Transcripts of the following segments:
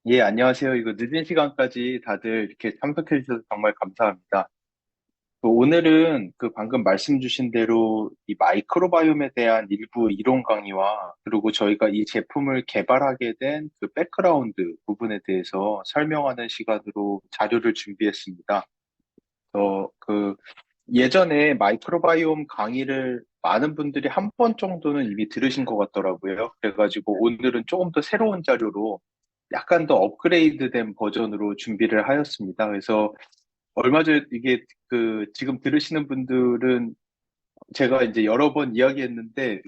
예, 안녕하세요. 이거 늦은 시간까지 다들 이렇게 참석해 주셔서 정말 감사합니다. 오늘은 그 방금 말씀 주신 대로 이 마이크로바이옴에 대한 일부 이론 강의와 그리고 저희가 이 제품을 개발하게 된 그 백그라운드 부분에 대해서 설명하는 시간으로 자료를 준비했습니다. 그 예전에 마이크로바이옴 강의를 많은 분들이 한 번 정도는 이미 들으신 것 같더라고요. 그래가지고 오늘은 조금 더 새로운 자료로 약간 더 업그레이드된 버전으로 준비를 하였습니다. 그래서 얼마 전에 이게 지금 들으시는 분들은 제가 이제 여러 번 이야기했는데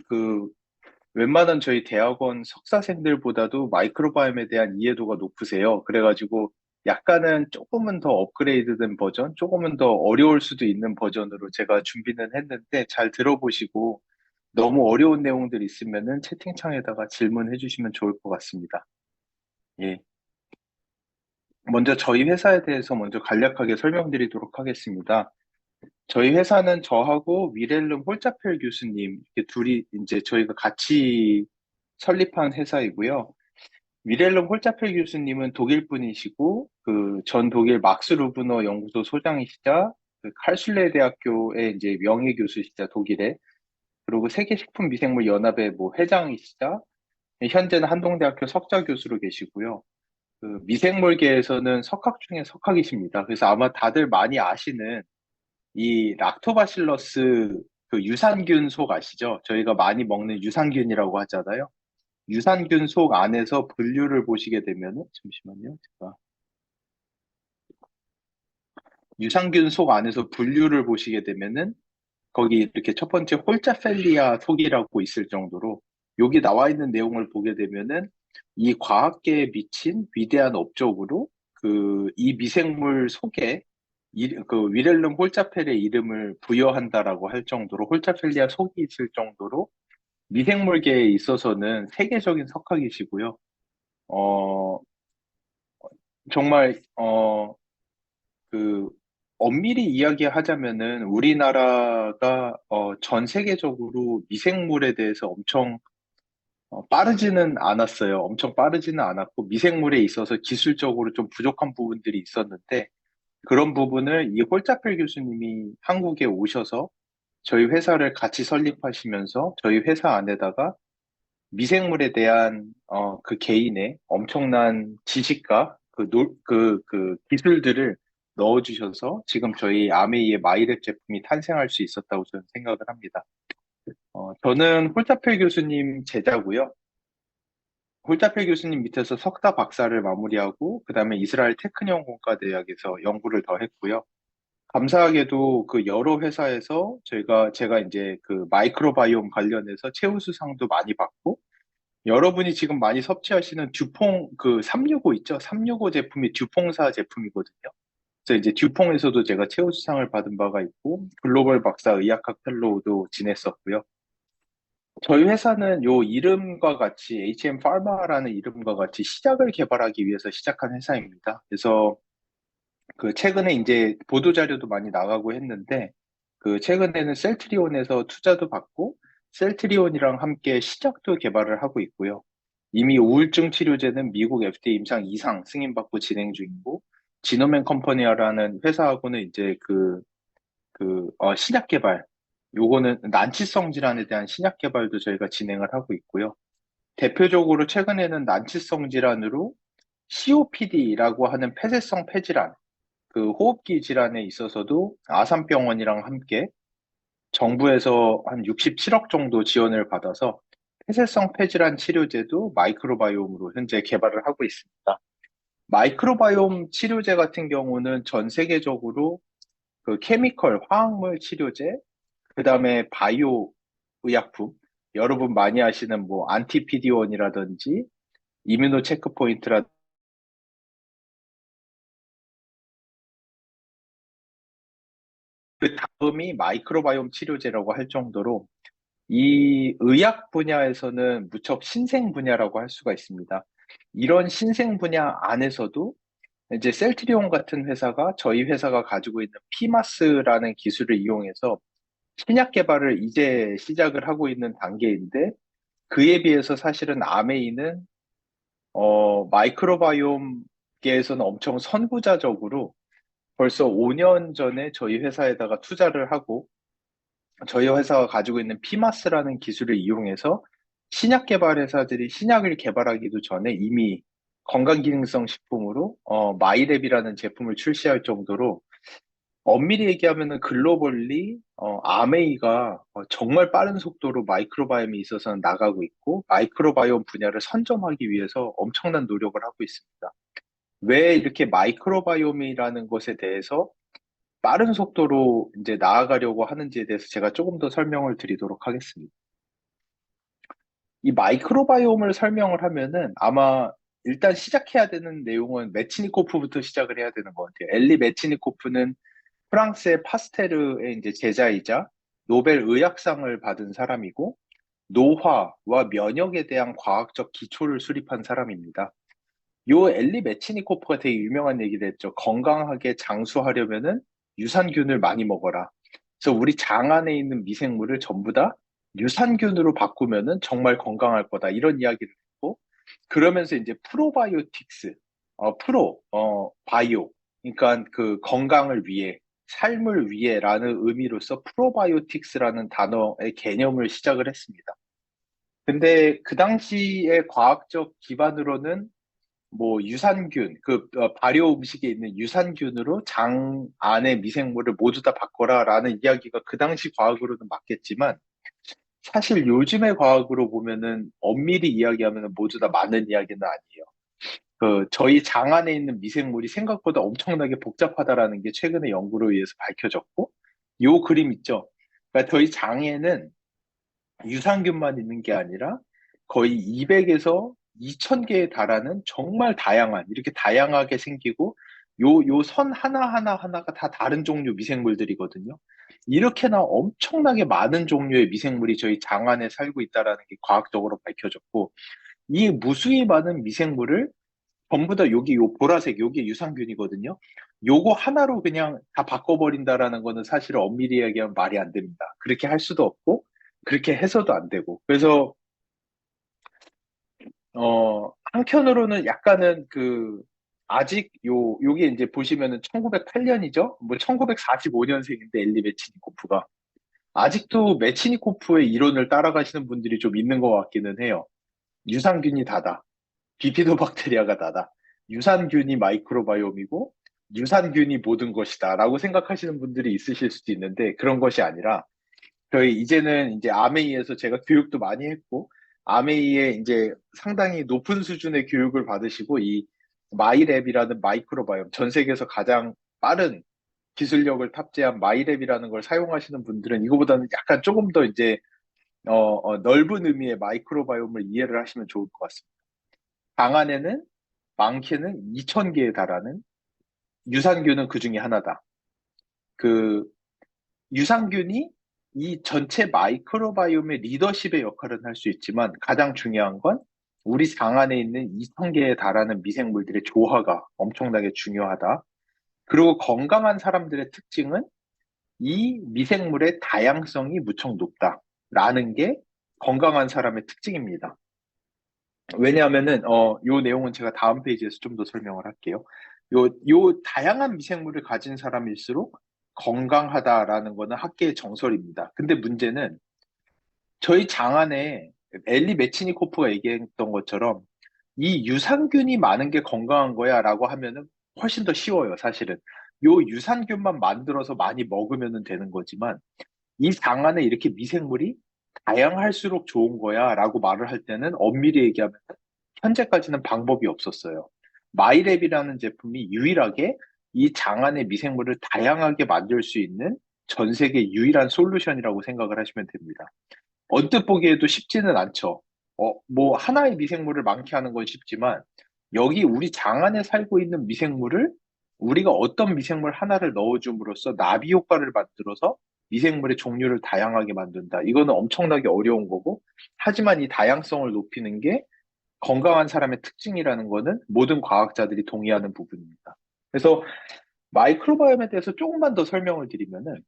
웬만한 저희 대학원 석사생들보다도 마이크로바이옴에 대한 이해도가 높으세요. 그래가지고 약간은 조금은 더 업그레이드된 버전, 조금은 더 어려울 수도 있는 버전으로 제가 준비는 했는데 잘 들어보시고 너무 어려운 내용들 있으면은 채팅창에다가 질문해 주시면 좋을 것 같습니다. 예. 먼저 저희 회사에 대해서 먼저 간략하게 설명드리도록 하겠습니다. 저희 회사는 저하고 위렐름 홀자펠 교수님 이렇게 둘이 이제 저희가 같이 설립한 회사이고요. 위렐름 홀자펠 교수님은 독일 분이시고 그 전 독일 막스 루브너 연구소 소장이시자 그 칼슐레 대학교의 이제 명예 교수시자 독일에 그리고 세계식품미생물연합의 뭐 회장이시자 현재는 한동대학교 석좌 교수로 계시고요. 그 미생물계에서는 석학 중에 석학이십니다. 그래서 아마 다들 많이 아시는 이 락토바실러스 그 유산균 속 아시죠? 저희가 많이 먹는 유산균이라고 하잖아요. 유산균 속 안에서 분류를 보시게 되면은 잠시만요. 제가 유산균 속 안에서 분류를 보시게 되면은 거기 이렇게 첫 번째 홀자펠리아 속이라고 있을 정도로 여기 나와 있는 내용을 보게 되면은 이 과학계에 미친 위대한 업적으로 이 미생물 속에 그 위렐름 홀자펠의 이름을 부여한다라고 할 정도로 홀자펠리아 속이 있을 정도로 미생물계에 있어서는 세계적인 석학이시고요. 어, 정말 그 엄밀히 이야기하자면은 우리나라가 전 세계적으로 미생물에 대해서 엄청 빠르지는 않았어요. 엄청 빠르지는 않았고 미생물에 있어서 기술적으로 좀 부족한 부분들이 있었는데 그런 부분을 이 홀자펠 교수님이 한국에 오셔서 저희 회사를 같이 설립하시면서 저희 회사 안에다가 미생물에 대한 그 개인의 엄청난 지식과 그 기술들을 넣어주셔서 지금 저희 아메이의 마이랩 제품이 탄생할 수 있었다고 저는 생각을 합니다. 저는 홀타펠 교수님 제자고요. 홀타펠 교수님 밑에서 석사 박사를 마무리하고 그다음에 이스라엘 테크니온 공과대학에서 연구를 더 했고요. 감사하게도 그 여러 회사에서 제가 이제 그 마이크로바이옴 관련해서 최우수상도 많이 받고 여러분이 지금 많이 섭취하시는 듀퐁 그 365 있죠? 365 제품이 듀퐁사 제품이거든요. 그래서 이제 듀퐁에서도 제가 최우수상을 받은 바가 있고 글로벌 박사 의학학 펠로우도 지냈었고요. 저희 회사는 요 이름과 같이 HM 파마라는 이름과 같이 시작을 개발하기 위해서 시작한 회사입니다. 그래서 그 최근에 이제 보도 자료도 많이 나가고 했는데 그 최근에는 셀트리온에서 투자도 받고 셀트리온이랑 함께 시작도 개발을 하고 있고요. 이미 우울증 치료제는 미국 FDA 임상 2상 승인받고 진행 중이고 지노맨 컴퍼니라는 회사하고는 이제 신약 개발 요거는 난치성 질환에 대한 신약 개발도 저희가 진행을 하고 있고요. 대표적으로 최근에는 난치성 질환으로 COPD라고 하는 폐쇄성 폐질환 그 호흡기 질환에 있어서도 아산병원이랑 함께 정부에서 한 67억 정도 지원을 받아서 폐쇄성 폐질환 치료제도 마이크로바이옴으로 현재 개발을 하고 있습니다. 마이크로바이옴 치료제 같은 경우는 전 세계적으로 그 케미컬, 화학물 치료제, 그 다음에 바이오 의약품, 여러분 많이 아시는 뭐 안티피디원이라든지 이뮤노 체크포인트라 그 다음이 마이크로바이옴 치료제라고 할 정도로 이 의학 분야에서는 무척 신생 분야라고 할 수가 있습니다. 이런 신생 분야 안에서도 이제 셀트리온 같은 회사가 저희 회사가 가지고 있는 피마스라는 기술을 이용해서 신약 개발을 이제 시작을 하고 있는 단계인데 그에 비해서 사실은 아메이는 마이크로바이옴계에서는 엄청 선구자적으로 벌써 5년 전에 저희 회사에다가 투자를 하고 저희 회사가 가지고 있는 피마스라는 기술을 이용해서 신약 개발 회사들이 신약을 개발하기도 전에 이미 건강기능성 식품으로 마이랩이라는 제품을 출시할 정도로 엄밀히 얘기하면은 글로벌리 아메이가 정말 빠른 속도로 마이크로바이옴에 있어서는 나가고 있고 마이크로바이옴 분야를 선점하기 위해서 엄청난 노력을 하고 있습니다. 왜 이렇게 마이크로바이옴이라는 것에 대해서 빠른 속도로 이제 나아가려고 하는지에 대해서 제가 조금 더 설명을 드리도록 하겠습니다. 이 마이크로바이옴을 설명을 하면은 아마 일단 시작해야 되는 내용은 메치니코프부터 시작을 해야 되는 것 같아요. 엘리 메치니코프는 프랑스의 파스테르의 이제 제자이자 노벨 의학상을 받은 사람이고 노화와 면역에 대한 과학적 기초를 수립한 사람입니다. 요 엘리 메치니코프가 되게 유명한 얘기를 했죠. 건강하게 장수하려면은 유산균을 많이 먹어라. 그래서 우리 장 안에 있는 미생물을 전부 다 유산균으로 바꾸면은 정말 건강할 거다. 이런 이야기를 했고, 그러면서 이제 프로바이오틱스, 바이오. 그러니까 그 건강을 위해, 삶을 위해라는 의미로서 프로바이오틱스라는 단어의 개념을 시작을 했습니다. 근데 그 당시의 과학적 기반으로는 뭐 유산균, 발효 음식에 있는 유산균으로 장 안의 미생물을 모두 다 바꿔라라는 이야기가 그 당시 과학으로는 맞겠지만 사실 요즘의 과학으로 보면은 엄밀히 이야기하면 모두 다 맞는 이야기는 아니에요. 저희 장 안에 있는 미생물이 생각보다 엄청나게 복잡하다라는 게 최근에 연구로 의해서 밝혀졌고 요 그림 있죠. 그러니까 저희 장에는 유산균만 있는 게 아니라 거의 200에서 2000개에 달하는 정말 다양한, 이렇게 다양하게 생기고, 요 선 하나하나가 다 다른 종류 미생물들이거든요. 이렇게나 엄청나게 많은 종류의 미생물이 저희 장 안에 살고 있다라는 게 과학적으로 밝혀졌고, 이 무수히 많은 미생물을 전부 다 여기 요 보라색, 요게 유산균이거든요. 요거 하나로 그냥 다 바꿔버린다라는 거는 사실 엄밀히 얘기하면 말이 안 됩니다. 그렇게 할 수도 없고, 그렇게 해서도 안 되고. 그래서, 한편으로는 약간은 아직 요게 이제 보시면은 1908년이죠? 뭐 1945년생인데 엘리 메치니코프가. 아직도 메치니코프의 이론을 따라가시는 분들이 좀 있는 것 같기는 해요. 유산균이 다다. 비피도박테리아가 나다. 유산균이 마이크로바이옴이고 유산균이 모든 것이다. 라고 생각하시는 분들이 있으실 수도 있는데 그런 것이 아니라 저희 이제는 이제 아메이에서 제가 교육도 많이 했고 아메이에 이제 상당히 높은 수준의 교육을 받으시고 이 마이랩이라는 마이크로바이옴 전 세계에서 가장 빠른 기술력을 탑재한 마이랩이라는 걸 사용하시는 분들은 이거보다는 약간 조금 더 이제 넓은 의미의 마이크로바이옴을 이해를 하시면 좋을 것 같습니다. 방 안에는 많게는 2000개에 달하는 유산균은 그 중에 하나다. 그 유산균이 이 전체 마이크로바이옴의 리더십의 역할은 할 수 있지만 가장 중요한 건 우리 장 안에 있는 2000개에 달하는 미생물들의 조화가 엄청나게 중요하다. 그리고 건강한 사람들의 특징은 이 미생물의 다양성이 무척 높다라는 게 건강한 사람의 특징입니다. 왜냐하면은 요 내용은 제가 다음 페이지에서 좀 더 설명을 할게요. 요 다양한 미생물을 가진 사람일수록 건강하다라는 거는 학계의 정설입니다. 근데 문제는 저희 장 안에 엘리 메치니코프가 얘기했던 것처럼 이 유산균이 많은 게 건강한 거야라고 하면은 훨씬 더 쉬워요, 사실은. 요 유산균만 만들어서 많이 먹으면 되는 거지만 이 장 안에 이렇게 미생물이 다양할수록 좋은 거야라고 말을 할 때는 엄밀히 얘기하면 현재까지는 방법이 없었어요. 마이랩이라는 제품이 유일하게 이 장 안의 미생물을 다양하게 만들 수 있는 전 세계 유일한 솔루션이라고 생각을 하시면 됩니다. 언뜻 보기에도 쉽지는 않죠. 뭐 하나의 미생물을 많게 하는 건 쉽지만 여기 우리 장 안에 살고 있는 미생물을 우리가 어떤 미생물 하나를 넣어줌으로써 나비 효과를 만들어서 미생물의 종류를 다양하게 만든다. 이거는 엄청나게 어려운 거고 하지만 이 다양성을 높이는 게 건강한 사람의 특징이라는 거는 모든 과학자들이 동의하는 부분입니다. 그래서 마이크로바이옴에 대해서 조금만 더 설명을 드리면은,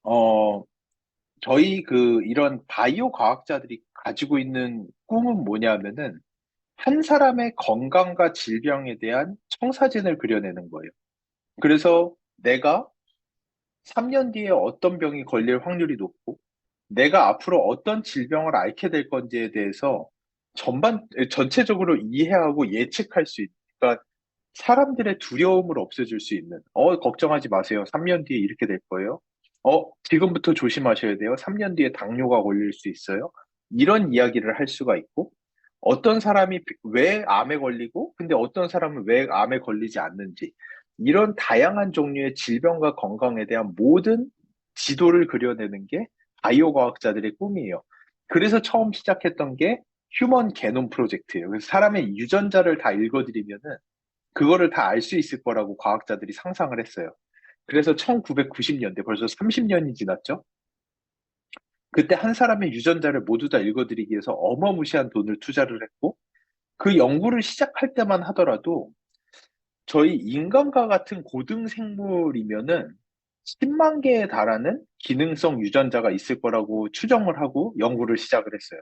어, 저희 이런 바이오 과학자들이 가지고 있는 꿈은 뭐냐면은, 한 사람의 건강과 질병에 대한 청사진을 그려내는 거예요. 그래서 내가 3년 뒤에 어떤 병이 걸릴 확률이 높고, 내가 앞으로 어떤 질병을 앓게 될 건지에 대해서 전체적으로 이해하고 예측할 수 있는, 그러니까 사람들의 두려움을 없애줄 수 있는, 걱정하지 마세요. 3년 뒤에 이렇게 될 거예요. 지금부터 조심하셔야 돼요. 3년 뒤에 당뇨가 걸릴 수 있어요. 이런 이야기를 할 수가 있고, 어떤 사람이 왜 암에 걸리고, 근데 어떤 사람은 왜 암에 걸리지 않는지, 이런 다양한 종류의 질병과 건강에 대한 모든 지도를 그려내는 게 바이오 과학자들의 꿈이에요. 그래서 처음 시작했던 게 휴먼 게놈 프로젝트예요. 그래서 사람의 유전자를 다 읽어드리면은 그거를 다 알 수 있을 거라고 과학자들이 상상을 했어요. 그래서 1990년대, 벌써 30년이 지났죠? 그때 한 사람의 유전자를 모두 다 읽어드리기 위해서 어마무시한 돈을 투자를 했고, 그 연구를 시작할 때만 하더라도 저희 인간과 같은 고등 생물이면은 10만 개에 달하는 기능성 유전자가 있을 거라고 추정을 하고 연구를 시작을 했어요.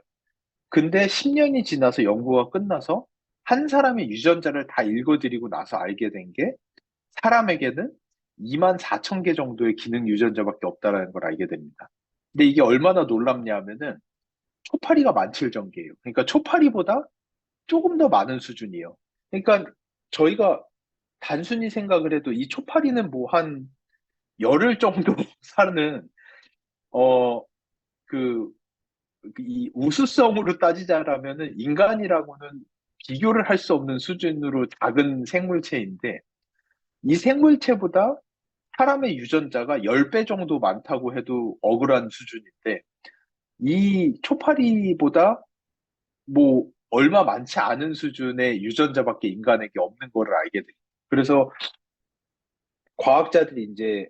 근데 10년이 지나서 연구가 끝나서 한 사람의 유전자를 다 읽어드리고 나서 알게 된 게 사람에게는 2만 4천 개 정도의 기능 유전자밖에 없다라는 걸 알게 됩니다. 근데 이게 얼마나 놀랍냐 하면은 초파리가 17,000개예요. 그러니까 초파리보다 조금 더 많은 수준이에요. 그러니까 저희가 단순히 생각을 해도 이 초파리는 뭐 한 열흘 정도 사는 어 그 이 우수성으로 따지자라면은 인간이라고는 비교를 할 수 없는 수준으로 작은 생물체인데 이 생물체보다 사람의 유전자가 10배 정도 많다고 해도 억울한 수준인데 이 초파리보다 뭐 얼마 많지 않은 수준의 유전자밖에 인간에게 없는 거를 알게 돼요. 그래서 과학자들이 이제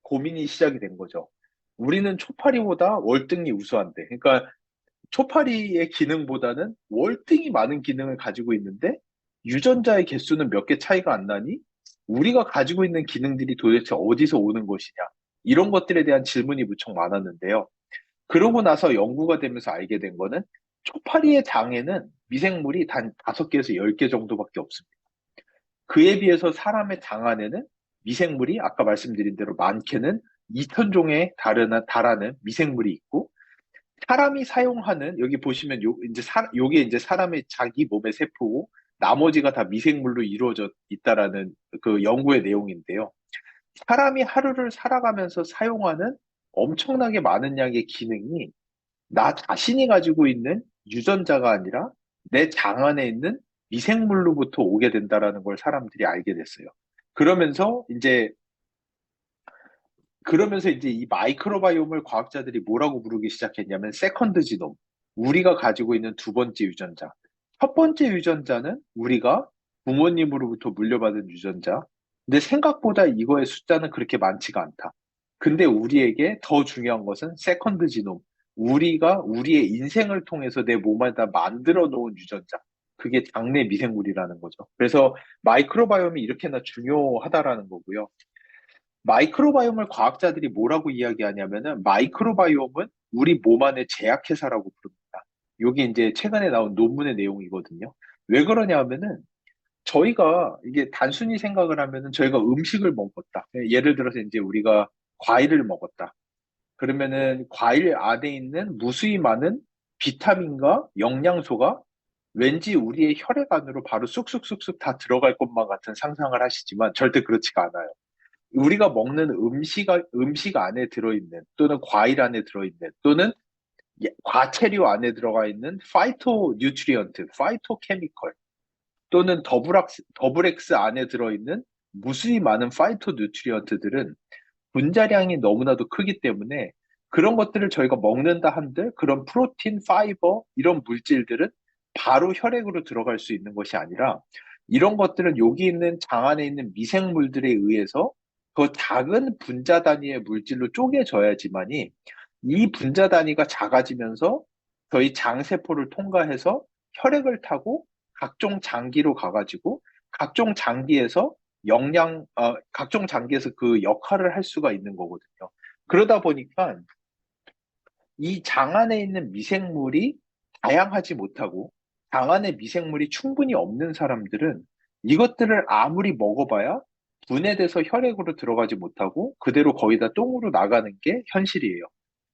고민이 시작이 된 거죠. 우리는 초파리보다 월등히 우수한데, 그러니까 초파리의 기능보다는 월등히 많은 기능을 가지고 있는데 유전자의 개수는 몇 개 차이가 안 나니 우리가 가지고 있는 기능들이 도대체 어디서 오는 것이냐. 이런 것들에 대한 질문이 무척 많았는데요. 그러고 나서 연구가 되면서 알게 된 거는 초파리의 장에는 미생물이 단 5개에서 10개 정도밖에 없습니다. 그에 비해서 사람의 장 안에는 미생물이 아까 말씀드린 대로 많게는 2,000종에 달하는 미생물이 있고 사람이 사용하는 여기 보시면 요게 이제 사람의 자기 몸의 세포고 나머지가 다 미생물로 이루어져 있다라는 그 연구의 내용인데요. 사람이 하루를 살아가면서 사용하는 엄청나게 많은 양의 기능이 나 자신이 가지고 있는 유전자가 아니라 내 장 안에 있는 미생물로부터 오게 된다라는 걸 사람들이 알게 됐어요. 그러면서 이제 그러면서 이제 이 마이크로바이옴을 과학자들이 뭐라고 부르기 시작했냐면 세컨드 지놈. 우리가 가지고 있는 두 번째 유전자. 첫 번째 유전자는 우리가 부모님으로부터 물려받은 유전자. 근데 생각보다 이거의 숫자는 그렇게 많지가 않다. 근데 우리에게 더 중요한 것은 세컨드 지놈. 우리가 우리의 인생을 통해서 내 몸에다 만들어 놓은 유전자. 그게 장내 미생물이라는 거죠. 그래서 마이크로바이옴이 이렇게나 중요하다라는 거고요. 마이크로바이옴을 과학자들이 뭐라고 이야기하냐면은 마이크로바이옴은 우리 몸 안의 제약회사라고 부릅니다. 이게 이제 최근에 나온 논문의 내용이거든요. 왜 그러냐 하면은 저희가 이게 단순히 생각을 하면은 저희가 음식을 먹었다. 예를 들어서 이제 우리가 과일을 먹었다. 그러면은 과일 안에 있는 무수히 많은 비타민과 영양소가 왠지 우리의 혈액 안으로 바로 쑥쑥쑥쑥 다 들어갈 것만 같은 상상을 하시지만 절대 그렇지가 않아요. 우리가 먹는 음식 안에 들어있는 또는 과일 안에 들어있는 또는 과채류 안에 들어가 있는 파이토 뉴트리언트, 파이토 케미컬 또는 더블 X 안에 들어있는 무수히 많은 파이토 뉴트리언트들은 분자량이 너무나도 크기 때문에 그런 것들을 저희가 먹는다 한들 그런 프로틴, 파이버 이런 물질들은 바로 혈액으로 들어갈 수 있는 것이 아니라 이런 것들은 여기 있는 장 안에 있는 미생물들에 의해서 더 작은 분자 단위의 물질로 쪼개져야지만이 이 분자 단위가 작아지면서 저희 장세포를 통과해서 혈액을 타고 각종 장기로 가가지고 각종 장기에서 그 역할을 할 수가 있는 거거든요. 그러다 보니까 이 장 안에 있는 미생물이 다양하지 못하고 장 안에 미생물이 충분히 없는 사람들은 이것들을 아무리 먹어봐야 분해돼서 혈액으로 들어가지 못하고 그대로 거의 다 똥으로 나가는 게 현실이에요.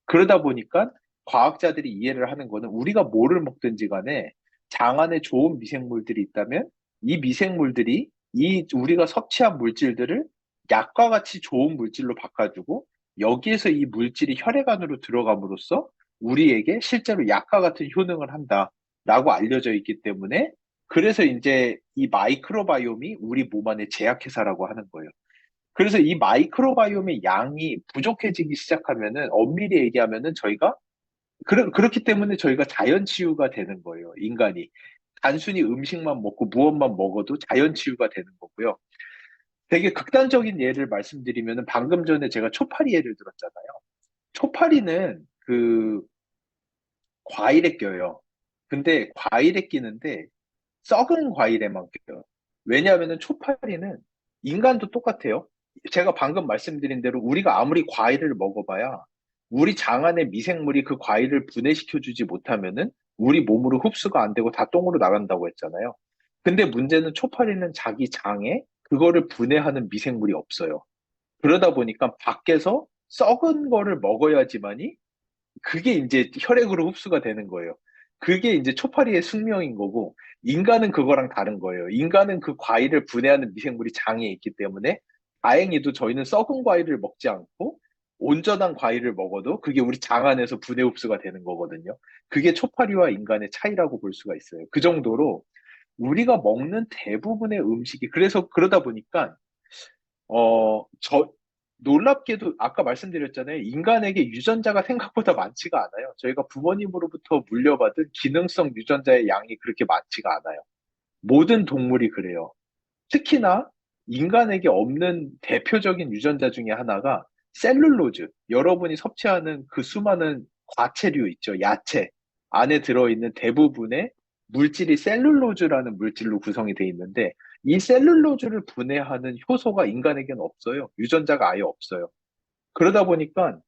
그러다 보니까 과학자들이 이해를 하는 거는 우리가 뭐를 먹든지 간에 장 안에 좋은 미생물들이 있다면 이 미생물들이 이 우리가 섭취한 물질들을 약과 같이 좋은 물질로 바꿔주고 여기에서 이 물질이 혈액 안으로 들어감으로써 우리에게 실제로 약과 같은 효능을 한다라고 알려져 있기 때문에 그래서 이제 이 마이크로바이옴이 우리 몸 안에 제약회사라고 하는 거예요. 그래서 이 마이크로바이옴의 양이 부족해지기 시작하면은 엄밀히 얘기하면은 저희가 그렇기 때문에 저희가 자연 치유가 되는 거예요. 인간이 단순히 음식만 먹고 무엇만 먹어도 자연 치유가 되는 거고요. 되게 극단적인 예를 말씀드리면은 방금 전에 제가 초파리 예를 들었잖아요. 초파리는 그 과일에 껴요. 근데 과일에 끼는데 썩은 과일에만 껴요. 왜냐하면은 초파리는 인간도 똑같아요. 제가 방금 말씀드린 대로 우리가 아무리 과일을 먹어봐야 우리 장 안에 미생물이 그 과일을 분해시켜주지 못하면은 우리 몸으로 흡수가 안 되고 다 똥으로 나간다고 했잖아요. 근데 문제는 초파리는 자기 장에 그거를 분해하는 미생물이 없어요. 그러다 보니까 밖에서 썩은 거를 먹어야지만이 그게 이제 혈액으로 흡수가 되는 거예요. 그게 이제 초파리의 숙명인 거고, 인간은 그거랑 다른 거예요. 인간은 그 과일을 분해하는 미생물이 장에 있기 때문에, 다행히도 저희는 썩은 과일을 먹지 않고, 온전한 과일을 먹어도 그게 우리 장 안에서 분해 흡수가 되는 거거든요. 그게 초파리와 인간의 차이라고 볼 수가 있어요. 그 정도로 우리가 먹는 대부분의 음식이, 그래서 그러다 보니까 놀랍게도 아까 말씀드렸잖아요. 인간에게 유전자가 생각보다 많지가 않아요. 저희가 부모님으로부터 물려받은 기능성 유전자의 양이 그렇게 많지가 않아요. 모든 동물이 그래요. 특히나 인간에게 없는 대표적인 유전자 중에 하나가 셀룰로즈. 여러분이 섭취하는 그 수많은 과채류 있죠. 야채. 안에 들어있는 대부분의 물질이 셀룰로즈라는 물질로 구성이 되어 있는데 이 셀룰로즈를 분해하는 효소가 인간에게는 없어요. 유전자가 아예 없어요. 그러다 보니까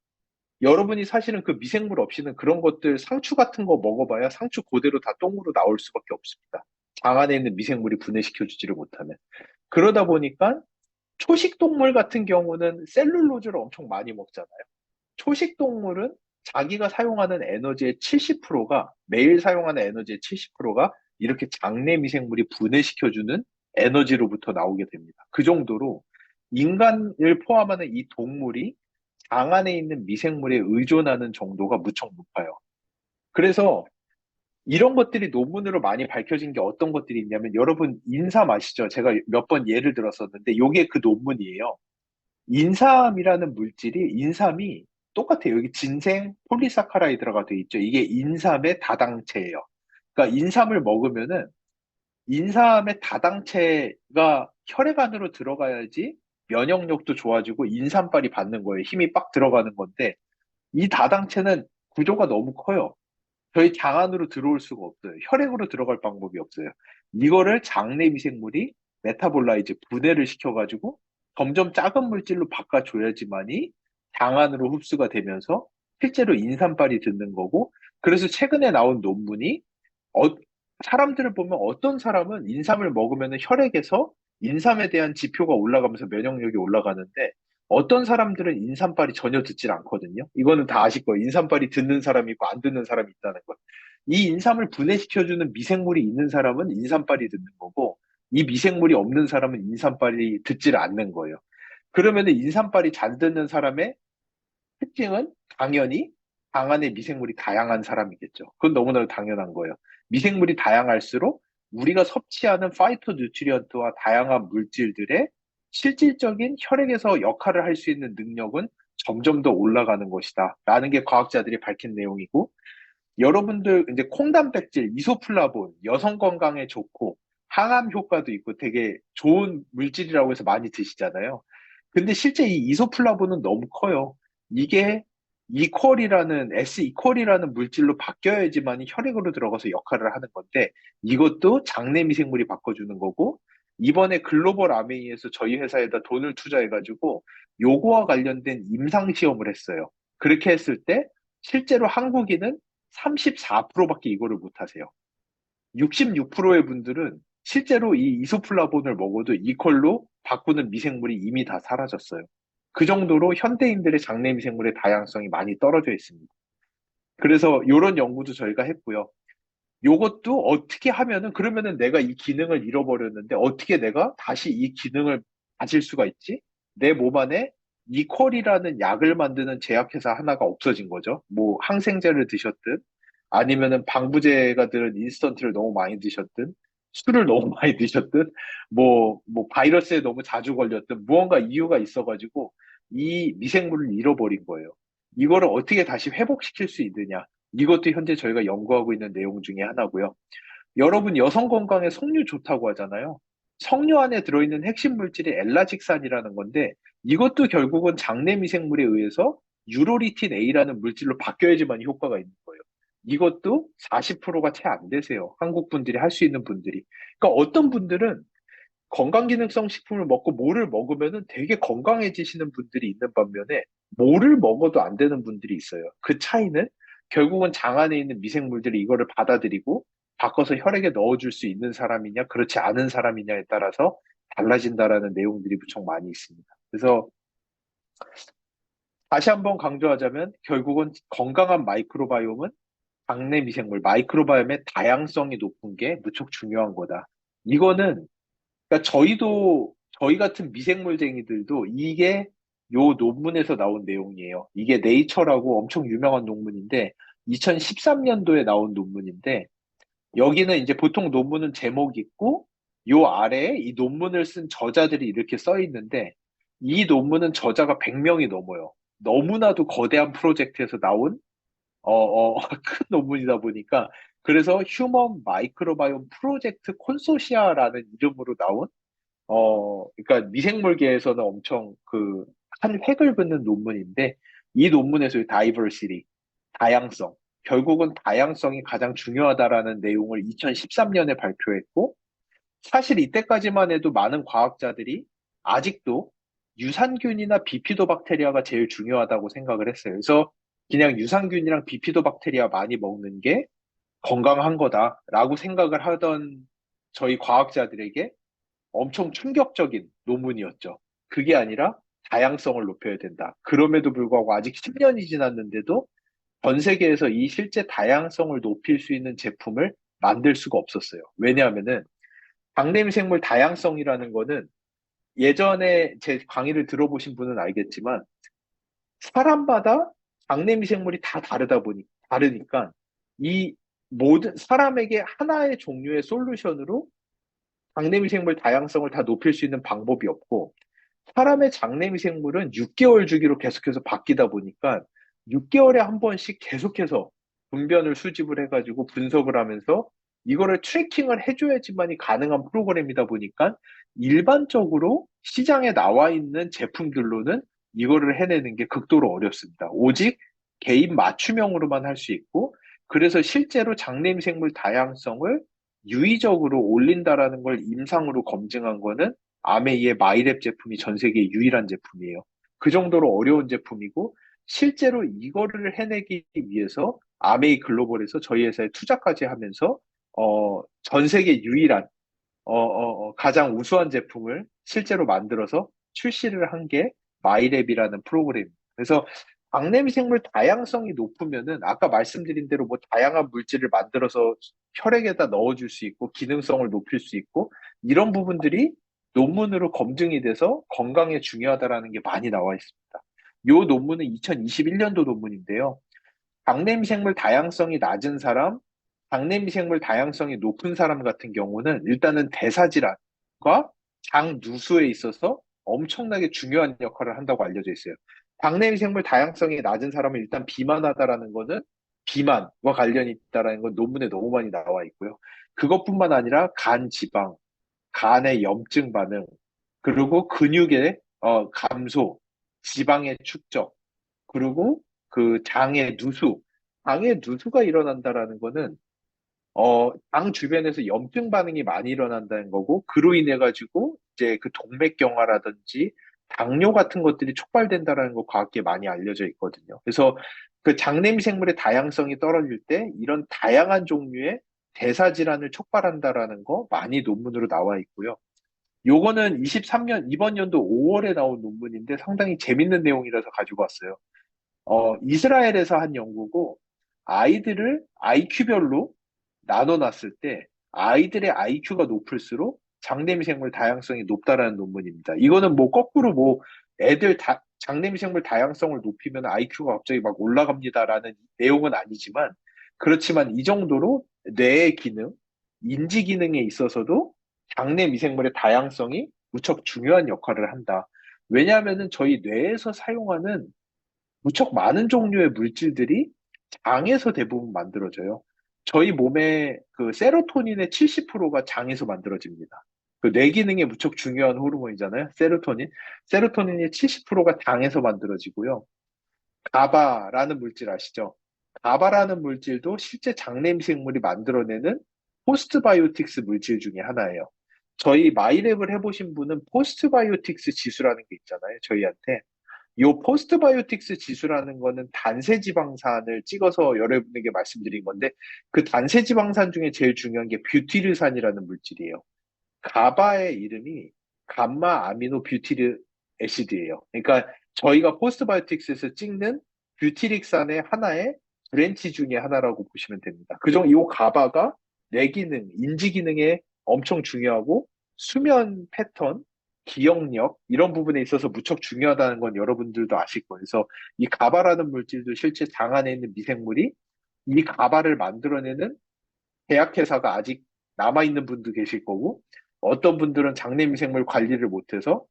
여러분이 사실은 그 미생물 없이는 그런 것들 상추 같은 거 먹어봐야 상추 그대로 다 똥으로 나올 수밖에 없습니다. 장 안에 있는 미생물이 분해시켜주지를 못하면. 그러다 보니까 초식 동물 같은 경우는 셀룰로즈를 엄청 많이 먹잖아요. 초식 동물은 자기가 사용하는 에너지의 70%가 매일 사용하는 에너지의 70%가 이렇게 장내 미생물이 분해시켜주는 에너지로부터 나오게 됩니다. 그 정도로 인간을 포함하는 이 동물이 장 안에 있는 미생물에 의존하는 정도가 무척 높아요. 그래서 이런 것들이 논문으로 많이 밝혀진 게 어떤 것들이 있냐면 여러분 인삼 아시죠? 제가 몇 번 예를 들었었는데 이게 그 논문이에요. 인삼이라는 물질이 인삼이 똑같아요. 여기 진생 폴리사카라이드라고 돼 있죠. 이게 인삼의 다당체예요. 그러니까 인삼을 먹으면은 인삼의 다당체가 혈액 안으로 들어가야지 면역력도 좋아지고 인삼빨이 받는 거예요. 힘이 빡 들어가는 건데 이 다당체는 구조가 너무 커요. 저희 장 안으로 들어올 수가 없어요. 혈액으로 들어갈 방법이 없어요. 이거를 장내 미생물이 메타볼라이즈 분해를 시켜가지고 점점 작은 물질로 바꿔줘야지만이 장 안으로 흡수가 되면서 실제로 인삼빨이 듣는 거고 그래서 최근에 나온 논문이 어, 사람들을 보면 어떤 사람은 인삼을 먹으면 혈액에서 인삼에 대한 지표가 올라가면서 면역력이 올라가는데 어떤 사람들은 인삼빨이 전혀 듣질 않거든요. 이거는 다 아실 거예요. 인삼빨이 듣는 사람이 있고 안 듣는 사람이 있다는 거. 이 인삼을 분해시켜주는 미생물이 있는 사람은 인삼빨이 듣는 거고 이 미생물이 없는 사람은 인삼빨이 듣지를 않는 거예요. 그러면 인삼빨이 잘 듣는 사람의 특징은 당연히 장 안에 미생물이 다양한 사람이겠죠. 그건 너무나 당연한 거예요. 미생물이 다양할수록 우리가 섭취하는 파이토 뉴트리언트와 다양한 물질들의 실질적인 혈액에서 역할을 할 수 있는 능력은 점점 더 올라가는 것이다. 라는 게 과학자들이 밝힌 내용이고, 여러분들 이제 콩단백질, 이소플라본, 여성 건강에 좋고, 항암 효과도 있고 되게 좋은 물질이라고 해서 많이 드시잖아요. 근데 실제 이 이소플라본은 너무 커요. 이게 S 이퀄이라는 물질로 바뀌어야지만 혈액으로 들어가서 역할을 하는 건데 이것도 장내 미생물이 바꿔주는 거고 이번에 글로벌 아메이에서 저희 회사에다 돈을 투자해가지고 요거와 관련된 임상 시험을 했어요. 그렇게 했을 때 실제로 한국인은 34%밖에 이거를 못 하세요. 66%의 분들은 실제로 이 이소플라본을 먹어도 이퀄로 바꾸는 미생물이 이미 다 사라졌어요. 그 정도로 현대인들의 장내 미생물의 다양성이 많이 떨어져 있습니다. 그래서 이런 연구도 저희가 했고요. 요것도 어떻게 하면은, 그러면은 내가 이 기능을 잃어버렸는데 어떻게 내가 다시 이 기능을 가질 수가 있지? 내 몸 안에 이퀄이라는 약을 만드는 제약회사 하나가 없어진 거죠. 뭐 항생제를 드셨든 아니면은 방부제가 들은 인스턴트를 너무 많이 드셨든 술을 너무 많이 드셨든 뭐 바이러스에 너무 자주 걸렸든 무언가 이유가 있어가지고 이 미생물을 잃어버린 거예요. 이거를 어떻게 다시 회복시킬 수 있느냐? 이것도 현재 저희가 연구하고 있는 내용 중에 하나고요. 여러분 여성 건강에 석류 좋다고 하잖아요. 석류 안에 들어있는 핵심 물질이 엘라직산이라는 건데 이것도 결국은 장내 미생물에 의해서 유로리틴 A라는 물질로 바뀌어야지만 효과가 있는 거예요. 이것도 40%가 채 안 되세요. 한국 분들이 할 수 있는 분들이. 그러니까 어떤 분들은 건강기능성 식품을 먹고 뭐를 먹으면은 되게 건강해지시는 분들이 있는 반면에 뭐를 먹어도 안 되는 분들이 있어요. 그 차이는 결국은 장 안에 있는 미생물들이 이거를 받아들이고 바꿔서 혈액에 넣어줄 수 있는 사람이냐, 그렇지 않은 사람이냐에 따라서 달라진다라는 내용들이 무척 많이 있습니다. 그래서 다시 한번 강조하자면 결국은 건강한 마이크로바이옴은 장내 미생물, 마이크로바이옴의 다양성이 높은 게 무척 중요한 거다. 이거는 그러니까 저희 같은 미생물쟁이들도 이게 요 논문에서 나온 내용이에요. 이게 네이처라고 엄청 유명한 논문인데 2013년도에 나온 논문인데 여기는 이제 보통 논문은 제목 있고 요 아래에 이 논문을 쓴 저자들이 이렇게 써 있는데 이 논문은 저자가 100명이 넘어요. 너무나도 거대한 프로젝트에서 나온 큰 논문이다 보니까 그래서 휴먼 마이크로바이옴 프로젝트 콘소시아라는 이름으로 나온 그러니까 미생물계에서는 엄청 한 획을 긋는 논문인데, 이 논문에서의 다이버시티, 다양성, 결국은 다양성이 가장 중요하다라는 내용을 2013년에 발표했고, 사실 이때까지만 해도 많은 과학자들이 아직도 유산균이나 비피도박테리아가 제일 중요하다고 생각을 했어요. 그래서 그냥 유산균이랑 비피도박테리아 많이 먹는 게 건강한 거다라고 생각을 하던 저희 과학자들에게 엄청 충격적인 논문이었죠. 그게 아니라 다양성을 높여야 된다. 그럼에도 불구하고 아직 10년이 지났는데도 전 세계에서 이 실제 다양성을 높일 수 있는 제품을 만들 수가 없었어요. 왜냐하면은 장내미생물 다양성이라는 거는 예전에 제 강의를 들어보신 분은 알겠지만 사람마다 장내미생물이 다 다르니까 이 모든 사람에게 하나의 종류의 솔루션으로 장내미생물 다양성을 다 높일 수 있는 방법이 없고 사람의 장내미생물은 6개월 주기로 계속해서 바뀌다 보니까 6개월에 한 번씩 계속해서 분변을 수집을 해가지고 분석을 하면서 이거를 트래킹을 해줘야지만이 가능한 프로그램이다 보니까 일반적으로 시장에 나와 있는 제품들로는 이거를 해내는 게 극도로 어렵습니다. 오직 개인 맞춤형으로만 할 수 있고 그래서 실제로 장내미생물 다양성을 유의적으로 올린다라는 걸 임상으로 검증한 거는 아메이의 마이랩 제품이 전 세계 유일한 제품이에요. 그 정도로 어려운 제품이고 실제로 이거를 해내기 위해서 아메이 글로벌에서 저희 회사에 투자까지 하면서 전 세계 유일한 가장 우수한 제품을 실제로 만들어서 출시를 한 게 마이랩이라는 프로그램입니다. 그래서 박내미생물 다양성이 높으면은 아까 말씀드린 대로 뭐 다양한 물질을 만들어서 혈액에다 넣어줄 수 있고 기능성을 높일 수 있고 이런 부분들이 논문으로 검증이 돼서 건강에 중요하다라는 게 많이 나와 있습니다. 이 논문은 2021년도 논문인데요. 박내미생물 다양성이 낮은 사람, 박내미생물 다양성이 높은 사람 같은 경우는 일단은 대사질환과 장 누수에 있어서 엄청나게 중요한 역할을 한다고 알려져 있어요. 박내미생물 다양성이 낮은 사람은 일단 비만하다라는 거는 비만과 관련이 있다라는 건 논문에 너무 많이 나와 있고요. 그것뿐만 아니라 간 지방, 간의 염증 반응, 그리고 근육의 감소, 지방의 축적, 그리고 그 장의 누수, 장의 누수가 일어난다라는 거는 장 주변에서 염증 반응이 많이 일어난다는 거고, 그로 인해 가지고 이제 그 동맥경화라든지 당뇨 같은 것들이 촉발된다라는 거 과학계에 많이 알려져 있거든요. 그래서 그 장내미생물의 다양성이 떨어질 때 이런 다양한 종류의 대사질환을 촉발한다라는 거 많이 논문으로 나와 있고요. 요거는 23년, 이번 연도 5월에 나온 논문인데 상당히 재밌는 내용이라서 가지고 왔어요. 이스라엘에서 한 연구고, 아이들을 IQ별로 나눠놨을 때, 아이들의 IQ가 높을수록 장내미생물 다양성이 높다라는 논문입니다. 이거는 뭐 거꾸로 뭐 장내미생물 다양성을 높이면 IQ가 갑자기 막 올라갑니다라는 내용은 아니지만, 그렇지만 이 정도로 뇌의 기능, 인지 기능에 있어서도 장내미생물의 다양성이 무척 중요한 역할을 한다. 왜냐하면은 저희 뇌에서 사용하는 무척 많은 종류의 물질들이 장에서 대부분 만들어져요. 저희 몸의 그 세로토닌의 70%가 장에서 만들어집니다. 그 뇌 기능에 무척 중요한 호르몬이잖아요. 세로토닌. 세로토닌의 70%가 장에서 만들어지고요. 가바라는 물질 아시죠? 가바라는 물질도 실제 장내미생물이 만들어내는 포스트바이오틱스 물질 중에 하나예요. 저희 마이랩을 해보신 분은 포스트바이오틱스 지수라는 게 있잖아요. 저희한테. 요 포스트바이오틱스 지수라는 거는 단세지방산을 찍어서 여러분에게 말씀드린 건데 그 단세지방산 중에 제일 중요한 게 뷰티르산이라는 물질이에요. 가바의 이름이 감마 아미노 뷰티르 애시드예요. 그러니까 저희가 포스트바이오틱스에서 찍는 뷰티릭산의 하나의 브랜치 중에 하나라고 보시면 됩니다. 그중 이 가바가 뇌 기능, 인지 기능에 엄청 중요하고 수면 패턴, 기억력 이런 부분에 있어서 무척 중요하다는 건 여러분들도 아실 거예요. 그래서 이 가바라는 물질도 실제 장 안에 있는 미생물이 이 가바를 만들어내는 제약회사가 아직 남아있는 분도 계실 거고, 어떤 분들은 장내미생물 관리를 못해서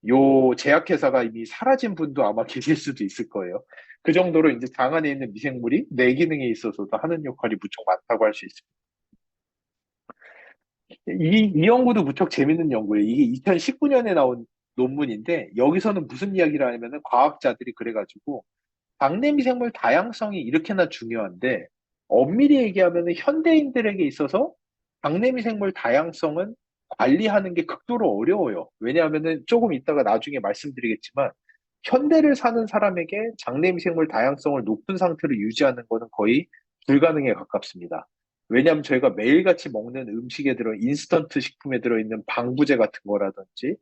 요 제약회사가 이미 사라진 분도 아마 계실 수도 있을 거예요. 그 정도로 이제 장 안에 있는 미생물이 뇌 기능에 있어서도 하는 역할이 무척 많다고 할 수 있습니다. 이 연구도 무척 재밌는 연구예요. 이게 2019년에 나온 논문인데, 여기서는 무슨 이야기를 하냐면은 과학자들이 그래가지고, 장내미생물 다양성이 이렇게나 중요한데, 엄밀히 얘기하면 현대인들에게 있어서 장내미생물 다양성은 관리하는 게 극도로 어려워요. 왜냐하면은 조금 이따가 나중에 말씀드리겠지만, 현대를 사는 사람에게 장내미생물 다양성을 높은 상태로 유지하는 것은 거의 불가능에 가깝습니다. 왜냐하면 저희가 매일같이 먹는 음식에 인스턴트 식품에 들어있는 방부제 같은 거라든지,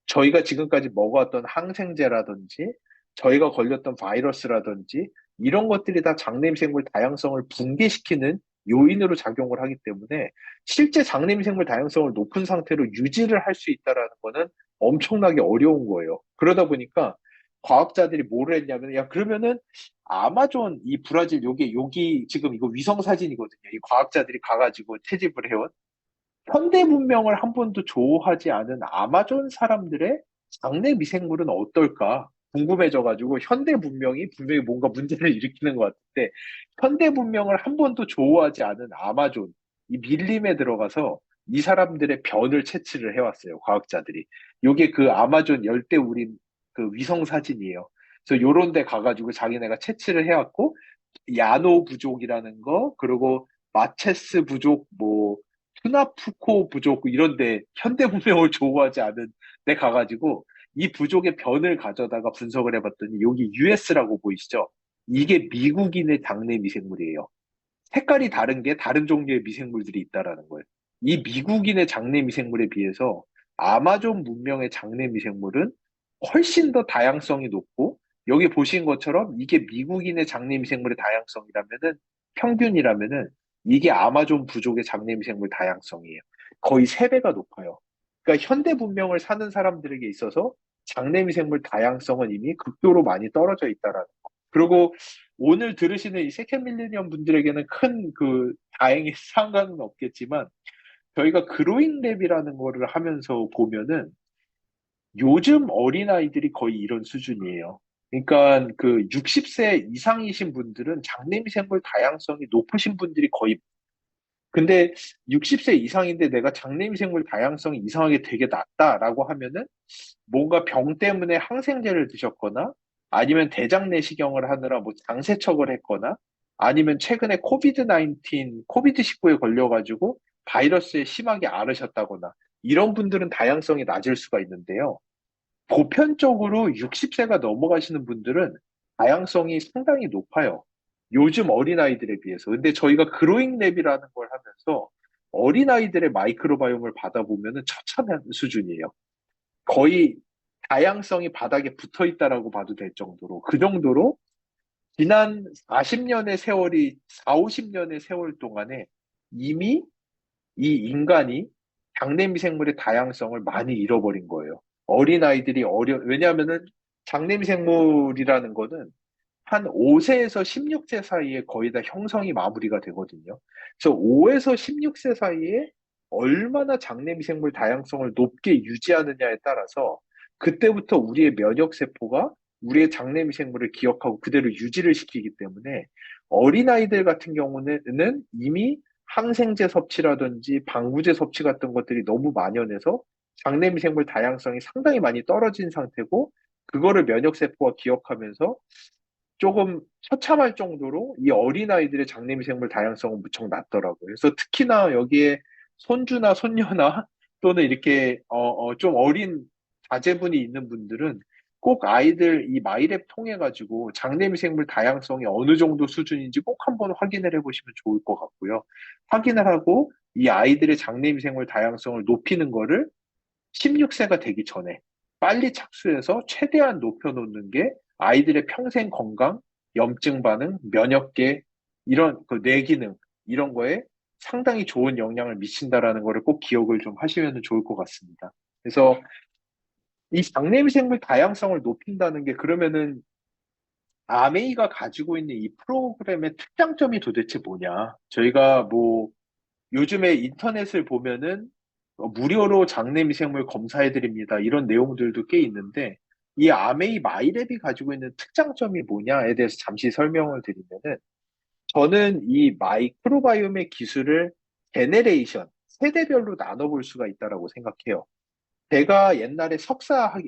저희가 지금까지 먹어왔던 항생제라든지, 저희가 걸렸던 바이러스라든지 이런 것들이 다 장내미생물 다양성을 붕괴시키는 요인으로 작용을 하기 때문에 실제 장내미생물 다양성을 높은 상태로 유지를 할 수 있다라는 거는 엄청나게 어려운 거예요. 그러다 보니까 과학자들이 뭐를 했냐면, 야, 그러면은 아마존 이 브라질 여기 지금 이거 위성 사진이거든요. 이 과학자들이 가가지고 채집을 해온 현대 문명을 한 번도 조우하지 않은 아마존 사람들의 장내 미생물은 어떨까 궁금해져가지고 현대 문명이 분명히 뭔가 문제를 일으키는 것 같은데 현대 문명을 한 번도 조우하지 않은 아마존 이 밀림에 들어가서 이 사람들의 변을 채취를 해왔어요 과학자들이. 요게 그 아마존 열대우림 그 위성 사진이에요. 그래서 요런 데 가가지고 자기네가 채취를 해왔고 야노 부족이라는 거 그리고 마체스 부족 뭐 스나프코 부족 이런데 현대 문명을 조우하지 않은 데 가가지고 이 부족의 변을 가져다가 분석을 해봤더니 여기 US라고 보이시죠? 이게 미국인의 장내 미생물이에요. 색깔이 다른 게 다른 종류의 미생물들이 있다라는 거예요. 이 미국인의 장내 미생물에 비해서 아마존 문명의 장내 미생물은 훨씬 더 다양성이 높고 여기 보신 것처럼 이게 미국인의 장내 미생물의 다양성이라면은 평균이라면은 이게 아마존 부족의 장내 미생물 다양성이에요. 거의 3배가 높아요. 그러니까 현대 문명을 사는 사람들에게 있어서 장내 미생물 다양성은 이미 극도로 많이 떨어져 있다라는 거. 그리고 오늘 들으시는 이 세컨 밀레니엄 분들에게는 큰 그 다행히 상관은 없겠지만 저희가 그로잉 랩이라는 거를 하면서 보면은 요즘 어린아이들이 거의 이런 수준이에요. 그러니까 그 60세 이상이신 분들은 장내미생물 다양성이 높으신 분들이 거의 근데 60세 이상인데 내가 장내미생물 다양성이 이상하게 되게 낮다라고 하면은 뭔가 병 때문에 항생제를 드셨거나 아니면 대장 내시경을 하느라 뭐 장세척을 했거나 아니면 최근에 코비드19에 걸려가지고 바이러스에 심하게 앓으셨다거나 이런 분들은 다양성이 낮을 수가 있는데요. 보편적으로 60세가 넘어가시는 분들은 다양성이 상당히 높아요. 요즘 어린아이들에 비해서. 근데 저희가 그로잉 랩이라는 걸 하면서 어린아이들의 마이크로바이옴을 받아보면은 처참한 수준이에요. 거의 다양성이 바닥에 붙어 있다라고 봐도 될 정도로. 그 정도로 지난 40년의 세월이, 4, 50년의 세월 동안에 이미 이 인간이 장내미생물의 다양성을 많이 잃어버린 거예요. 어린아이들이 왜냐하면은 장내미생물이라는 거는 한 5세에서 16세 사이에 거의 다 형성이 마무리가 되거든요. 그래서 5에서 16세 사이에 얼마나 장내미생물 다양성을 높게 유지하느냐에 따라서 그때부터 우리의 면역세포가 우리의 장내미생물을 기억하고 그대로 유지를 시키기 때문에 어린아이들 같은 경우는 이미 항생제 섭취라든지 방부제 섭취 같은 것들이 너무 만연해서 장내미생물 다양성이 상당히 많이 떨어진 상태고 그거를 면역세포가 기억하면서 조금 처참할 정도로 이 어린아이들의 장내미생물 다양성은 무척 낮더라고요. 그래서 특히나 여기에 손주나 손녀나 또는 이렇게 좀 어린 자제분이 있는 분들은 꼭 아이들 이 마이랩 통해 가지고 장내미생물 다양성이 어느 정도 수준인지 꼭 한번 확인을 해보시면 좋을 것 같고요. 확인을 하고 이 아이들의 장내미생물 다양성을 높이는 거를 16세가 되기 전에 빨리 착수해서 최대한 높여놓는 게 아이들의 평생 건강, 염증 반응, 면역계, 이런 그 뇌기능, 이런 거에 상당히 좋은 영향을 미친다라는 거를 꼭 기억을 좀 하시면 좋을 것 같습니다. 그래서 이 장내미생물 다양성을 높인다는 게 그러면은 아메이가 가지고 있는 이 프로그램의 특장점이 도대체 뭐냐? 저희가 뭐 요즘에 인터넷을 보면은 무료로 장내미생물 검사해드립니다. 이런 내용들도 꽤 있는데 이 아메이 마이랩이 가지고 있는 특장점이 뭐냐에 대해서 잠시 설명을 드리면은 저는 이 마이크로바이옴의 기술을 제네레이션, 세대별로 나눠볼 수가 있다라고 생각해요. 제가 옛날에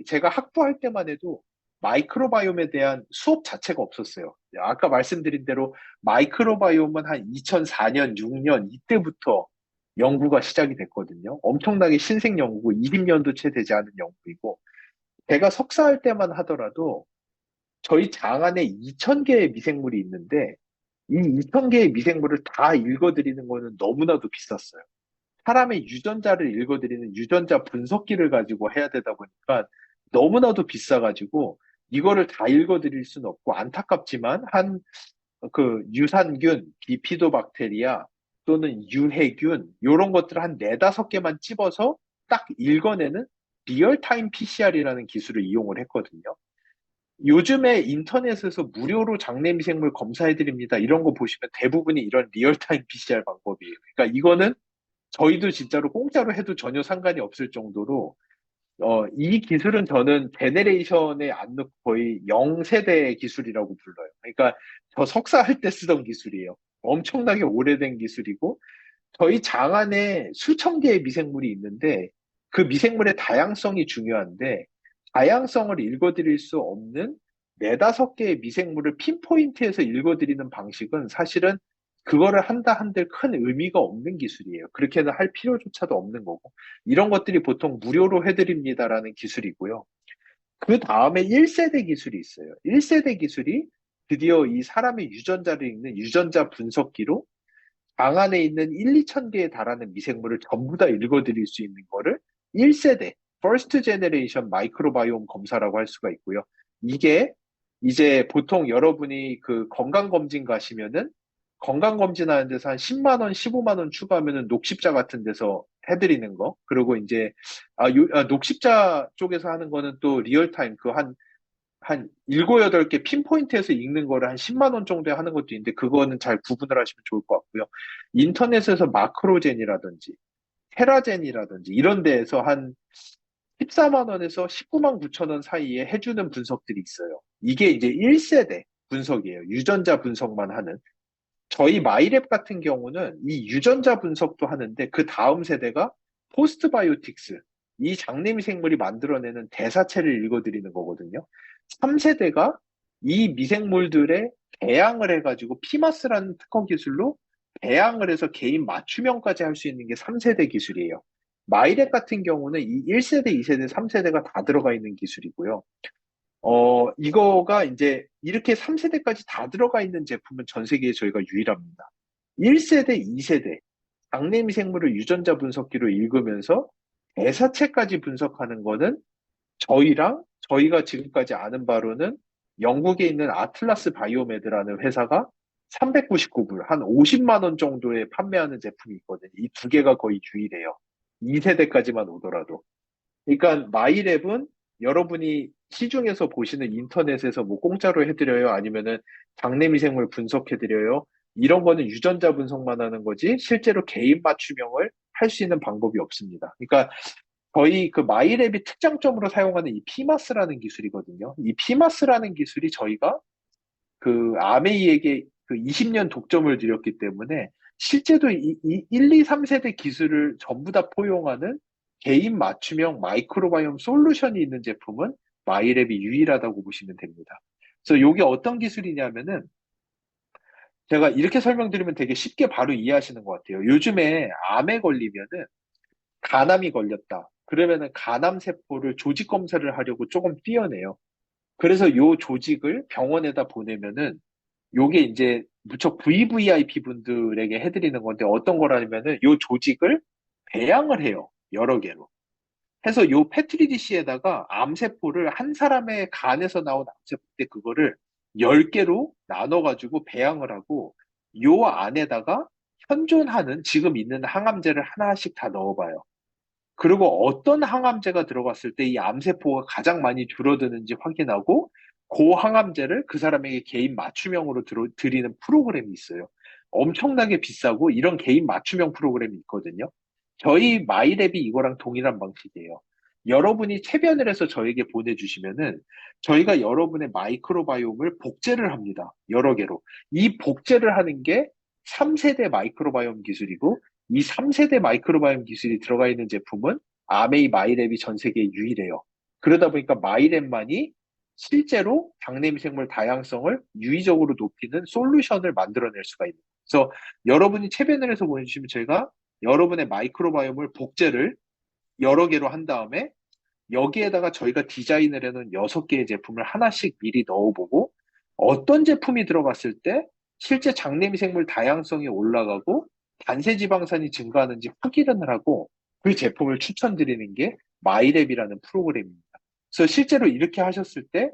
제가 학부할 때만 해도 마이크로바이옴에 대한 수업 자체가 없었어요. 아까 말씀드린 대로 마이크로바이옴은 한 2004년, 6년 이때부터 연구가 시작이 됐거든요. 엄청나게 신생 연구고 20년도 채 되지 않은 연구이고 제가 석사할 때만 하더라도 저희 장 안에 2,000개의 미생물이 있는데 이 2,000개의 미생물을 다 읽어드리는 거는 너무나도 비쌌어요. 사람의 유전자를 읽어드리는 유전자 분석기를 가지고 해야 되다 보니까 너무나도 비싸가지고 이거를 다 읽어드릴 수는 없고 안타깝지만 한 그 유산균, 비피도박테리아 또는 유해균 이런 것들 한 네다섯 개만 찝어서 딱 읽어내는 리얼타임 PCR이라는 기술을 이용을 했거든요. 요즘에 인터넷에서 무료로 장내미생물 검사해드립니다. 이런 거 보시면 대부분이 이런 리얼타임 PCR 방법이에요. 그러니까 이거는 저희도 진짜로 공짜로 해도 전혀 상관이 없을 정도로 이 기술은 저는 제네레이션에 안 넣고 거의 0세대 기술이라고 불러요. 그러니까 저 석사할 때 쓰던 기술이에요. 엄청나게 오래된 기술이고 저희 장 안에 수천 개의 미생물이 있는데 그 미생물의 다양성이 중요한데 다양성을 읽어드릴 수 없는 네다섯 개의 미생물을 핀포인트해서 읽어드리는 방식은 사실은 그거를 한다 한들 큰 의미가 없는 기술이에요. 그렇게는 할 필요조차도 없는 거고 이런 것들이 보통 무료로 해드립니다라는 기술이고요. 그 다음에 1세대 기술이 있어요. 1세대 기술이 드디어 이 사람의 유전자를 읽는 유전자 분석기로 방 안에 있는 1, 2천 개에 달하는 미생물을 전부 다 읽어드릴 수 있는 거를 1세대, First Generation Microbiome 검사라고 할 수가 있고요. 이게 이제 보통 여러분이 그 건강검진 가시면은 건강검진 하는 데서 한 10만 원, 15만 원 추가하면은 녹십자 같은 데서 해드리는 거. 그리고 이제, 녹십자 쪽에서 하는 거는 또 리얼타임 한 7, 8개 핀포인트에서 읽는 거를 한 10만 원 정도에 하는 것도 있는데 그거는 잘 구분을 하시면 좋을 것 같고요. 인터넷에서 마크로젠이라든지 테라젠이라든지 이런 데에서 한 14만 원에서 19만 9천 원 사이에 해주는 분석들이 있어요. 이게 이제 1세대 분석이에요. 유전자 분석만 하는. 저희 마이랩 같은 경우는 이 유전자 분석도 하는데 그 다음 세대가 포스트바이오틱스, 이 장내미 생물이 만들어내는 대사체를 읽어드리는 거거든요. 3세대가 이 미생물들의 배양을 해가지고 피마스라는 특허 기술로 배양을 해서 개인 맞춤형까지 할 수 있는 게 3세대 기술이에요. 마이랩 같은 경우는 이 1세대, 2세대, 3세대가 다 들어가 있는 기술이고요. 이거가 이제 이렇게 3세대까지 다 들어가 있는 제품은 전 세계에 저희가 유일합니다. 1세대, 2세대, 장내미생물을 유전자 분석기로 읽으면서 대사체까지 분석하는 거는 저희랑 저희가 지금까지 아는 바로는 영국에 있는 아틀라스 바이오메드라는 회사가 399불, 한 50만 원 정도에 판매하는 제품이 있거든요. 이 두 개가 거의 유일해요. 2세대까지만 오더라도. 그러니까 마이랩은 여러분이 시중에서 보시는 인터넷에서 뭐 공짜로 해드려요? 아니면은 장내미생물 분석해드려요? 이런 거는 유전자 분석만 하는 거지 실제로 개인 맞춤형을 할 수 있는 방법이 없습니다. 그러니까 저희 그 마이랩이 특장점으로 사용하는 이 피마스라는 기술이거든요. 이 피마스라는 기술이 저희가 그 아메이에게 그 20년 독점을 드렸기 때문에 실제로 이 1, 2, 3세대 기술을 전부 다 포용하는 개인 맞춤형 마이크로바이옴 솔루션이 있는 제품은 마이랩이 유일하다고 보시면 됩니다. 그래서 이게 어떤 기술이냐면은 제가 이렇게 설명드리면 되게 쉽게 바로 이해하시는 것 같아요. 요즘에 암에 걸리면은 간암이 걸렸다. 그러면은 간암 세포를 조직 검사를 하려고 조금 뛰어내요. 그래서 요 조직을 병원에다 보내면은 요게 이제 무척 VVIP 분들에게 해드리는 건데 어떤 거라면은 요 조직을 배양을 해요. 여러 개로. 해서 요 페트리 디시에다가 암세포를 한 사람의 간에서 나온 암세포 때 그거를 10개로 나눠가지고 배양을 하고 요 안에다가 현존하는 지금 있는 항암제를 하나씩 다 넣어봐요. 그리고 어떤 항암제가 들어갔을 때 이 암세포가 가장 많이 줄어드는지 확인하고 그 항암제를 그 사람에게 개인 맞춤형으로 드리는 프로그램이 있어요. 엄청나게 비싸고 이런 개인 맞춤형 프로그램이 있거든요. 저희 마이랩이 이거랑 동일한 방식이에요. 여러분이 체변을 해서 저에게 보내주시면은 저희가 여러분의 마이크로바이옴을 복제를 합니다. 여러 개로. 이 복제를 하는 게 3세대 마이크로바이옴 기술이고 이 3세대 마이크로바이옴 기술이 들어가 있는 제품은 아메이 마이랩이 전 세계에 유일해요. 그러다 보니까 마이랩만이 실제로 장내미생물 다양성을 유의적으로 높이는 솔루션을 만들어낼 수가 있는. 그래서 여러분이 체변을 해서 보내주시면 저희가 여러분의 마이크로바이옴을 복제를 여러 개로 한 다음에 여기에다가 저희가 디자인을 해놓은 6개의 제품을 하나씩 미리 넣어보고 어떤 제품이 들어갔을 때 실제 장내미생물 다양성이 올라가고 단세지방산이 증가하는지 확인을 하고 그 제품을 추천드리는 게 마이랩이라는 프로그램입니다. 그래서 실제로 이렇게 하셨을 때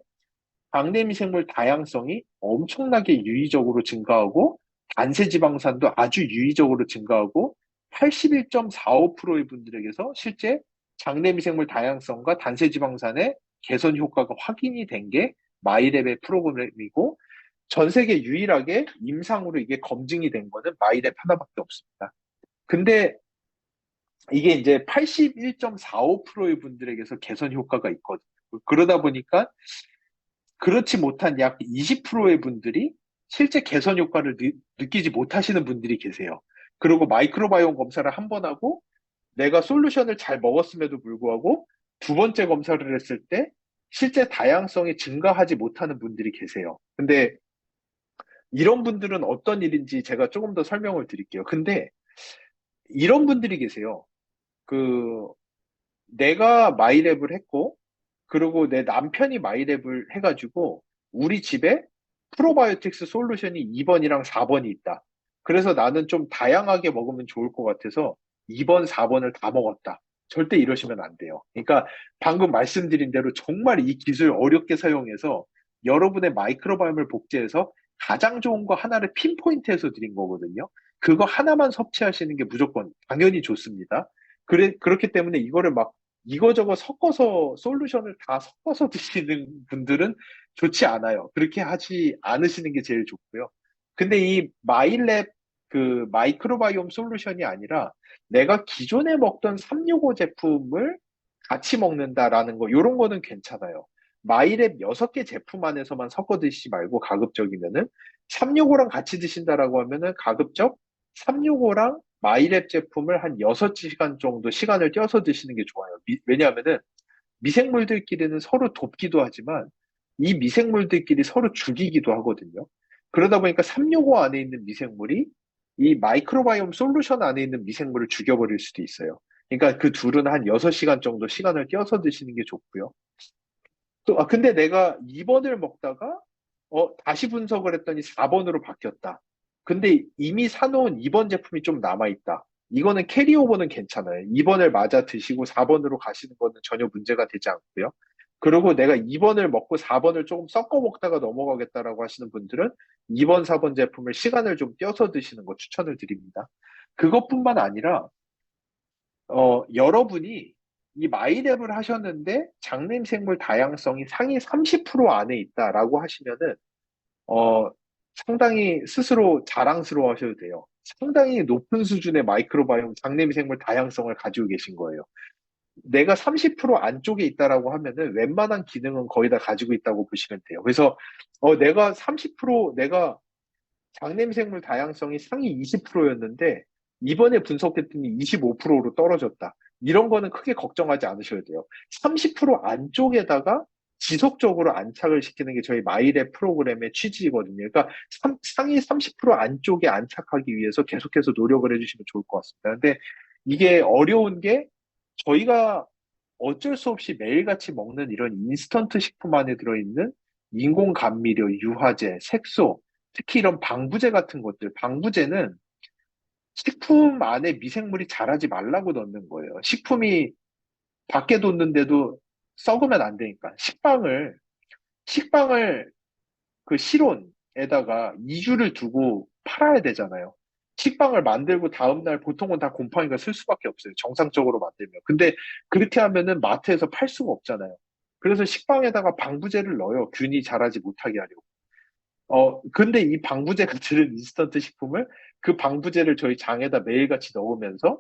장내미생물 다양성이 엄청나게 유의적으로 증가하고 단세지방산도 아주 유의적으로 증가하고 81.45%의 분들에게서 실제 장내미생물 다양성과 단세지방산의 개선 효과가 확인이 된 게 마이랩의 프로그램이고 전 세계 유일하게 임상으로 이게 검증이 된 거는 마이랩 하나밖에 없습니다. 근데 이게 이제 81.45%의 분들에게서 개선 효과가 있거든요. 그러다 보니까 그렇지 못한 약 20%의 분들이 실제 개선 효과를 느끼지 못하시는 분들이 계세요. 그리고 마이크로바이옴 검사를 한 번 하고 내가 솔루션을 잘 먹었음에도 불구하고 두 번째 검사를 했을 때 실제 다양성이 증가하지 못하는 분들이 계세요. 근데 이런 분들은 어떤 일인지 제가 조금 더 설명을 드릴게요. 근데 이런 분들이 계세요. 그 내가 마이랩을 했고 그리고 내 남편이 마이랩을 해가지고 우리 집에 프로바이오틱스 솔루션이 2번이랑 4번이 있다. 그래서 나는 좀 다양하게 먹으면 좋을 것 같아서 2번, 4번을 다 먹었다. 절대 이러시면 안 돼요. 그러니까 방금 말씀드린 대로 정말 이 기술 어렵게 사용해서 여러분의 마이크로바이옴을 복제해서 가장 좋은 거 하나를 핀포인트해서 드린 거거든요. 그거 하나만 섭취하시는 게 무조건 당연히 좋습니다. 그렇기 때문에 이거를 막 이거저거 섞어서 솔루션을 다 섞어서 드시는 분들은 좋지 않아요. 그렇게 하지 않으시는 게 제일 좋고요. 근데 이 마일랩 그 마이크로바이옴 솔루션이 아니라 내가 기존에 먹던 365 제품을 같이 먹는다라는 거, 요런 거는 괜찮아요. 마이랩 6개 제품 안에서만 섞어 드시지 말고 가급적이면은 365랑 같이 드신다라고 하면은 가급적 365랑 마이랩 제품을 한 6시간 정도 시간을 띄어서 드시는 게 좋아요. 왜냐하면은 미생물들끼리는 서로 돕기도 하지만 이 미생물들끼리 서로 죽이기도 하거든요. 그러다 보니까 365 안에 있는 미생물이 이 마이크로바이옴 솔루션 안에 있는 미생물을 죽여버릴 수도 있어요. 그러니까 그 둘은 한 6시간 정도 시간을 띄어서 드시는 게 좋고요. 또, 근데 내가 2번을 먹다가, 다시 분석을 했더니 4번으로 바뀌었다. 근데 이미 사놓은 2번 제품이 좀 남아있다. 이거는 캐리오버는 괜찮아요. 2번을 맞아 드시고 4번으로 가시는 거는 전혀 문제가 되지 않고요. 그리고 내가 2번을 먹고 4번을 조금 섞어 먹다가 넘어가겠다라고 하시는 분들은 2번, 4번 제품을 시간을 좀 떼어서 드시는 거 추천을 드립니다. 그것뿐만 아니라 여러분이 이 마이랩을 하셨는데 장림생물 다양성이 상위 30% 안에 있다라고 하시면은, 어, 상당히 스스로 자랑스러워 하셔도 돼요. 상당히 높은 수준의 마이크로바이옴 장림생물 다양성을 가지고 계신 거예요. 내가 30% 안쪽에 있다라고 하면은 웬만한 기능은 거의 다 가지고 있다고 보시면 돼요. 그래서, 내가 30%, 내가 장냄생물 다양성이 상위 20%였는데 이번에 분석했더니 25%로 떨어졌다. 이런 거는 크게 걱정하지 않으셔도 돼요. 30% 안쪽에다가 지속적으로 안착을 시키는 게 저희 마이랩 프로그램의 취지거든요. 그러니까 상위 30% 안쪽에 안착하기 위해서 계속해서 노력을 해주시면 좋을 것 같습니다. 근데 이게 어려운 게 저희가 어쩔 수 없이 매일같이 먹는 이런 인스턴트 식품 안에 들어있는 인공 감미료, 유화제, 색소, 특히 이런 방부제 같은 것들, 방부제는 식품 안에 미생물이 자라지 말라고 넣는 거예요. 식품이 밖에 뒀는데도 썩으면 안 되니까. 식빵을 그 실온에다가 2주를 두고 팔아야 되잖아요. 식빵을 만들고 다음날 보통은 다 곰팡이가 쓸 수밖에 없어요. 정상적으로 만들면. 근데 그렇게 하면은 마트에서 팔 수가 없잖아요. 그래서 식빵에다가 방부제를 넣어요. 균이 자라지 못하게 하려고. 근데 이 방부제가 들은 인스턴트 식품을 그 방부제를 저희 장에다 매일같이 넣으면서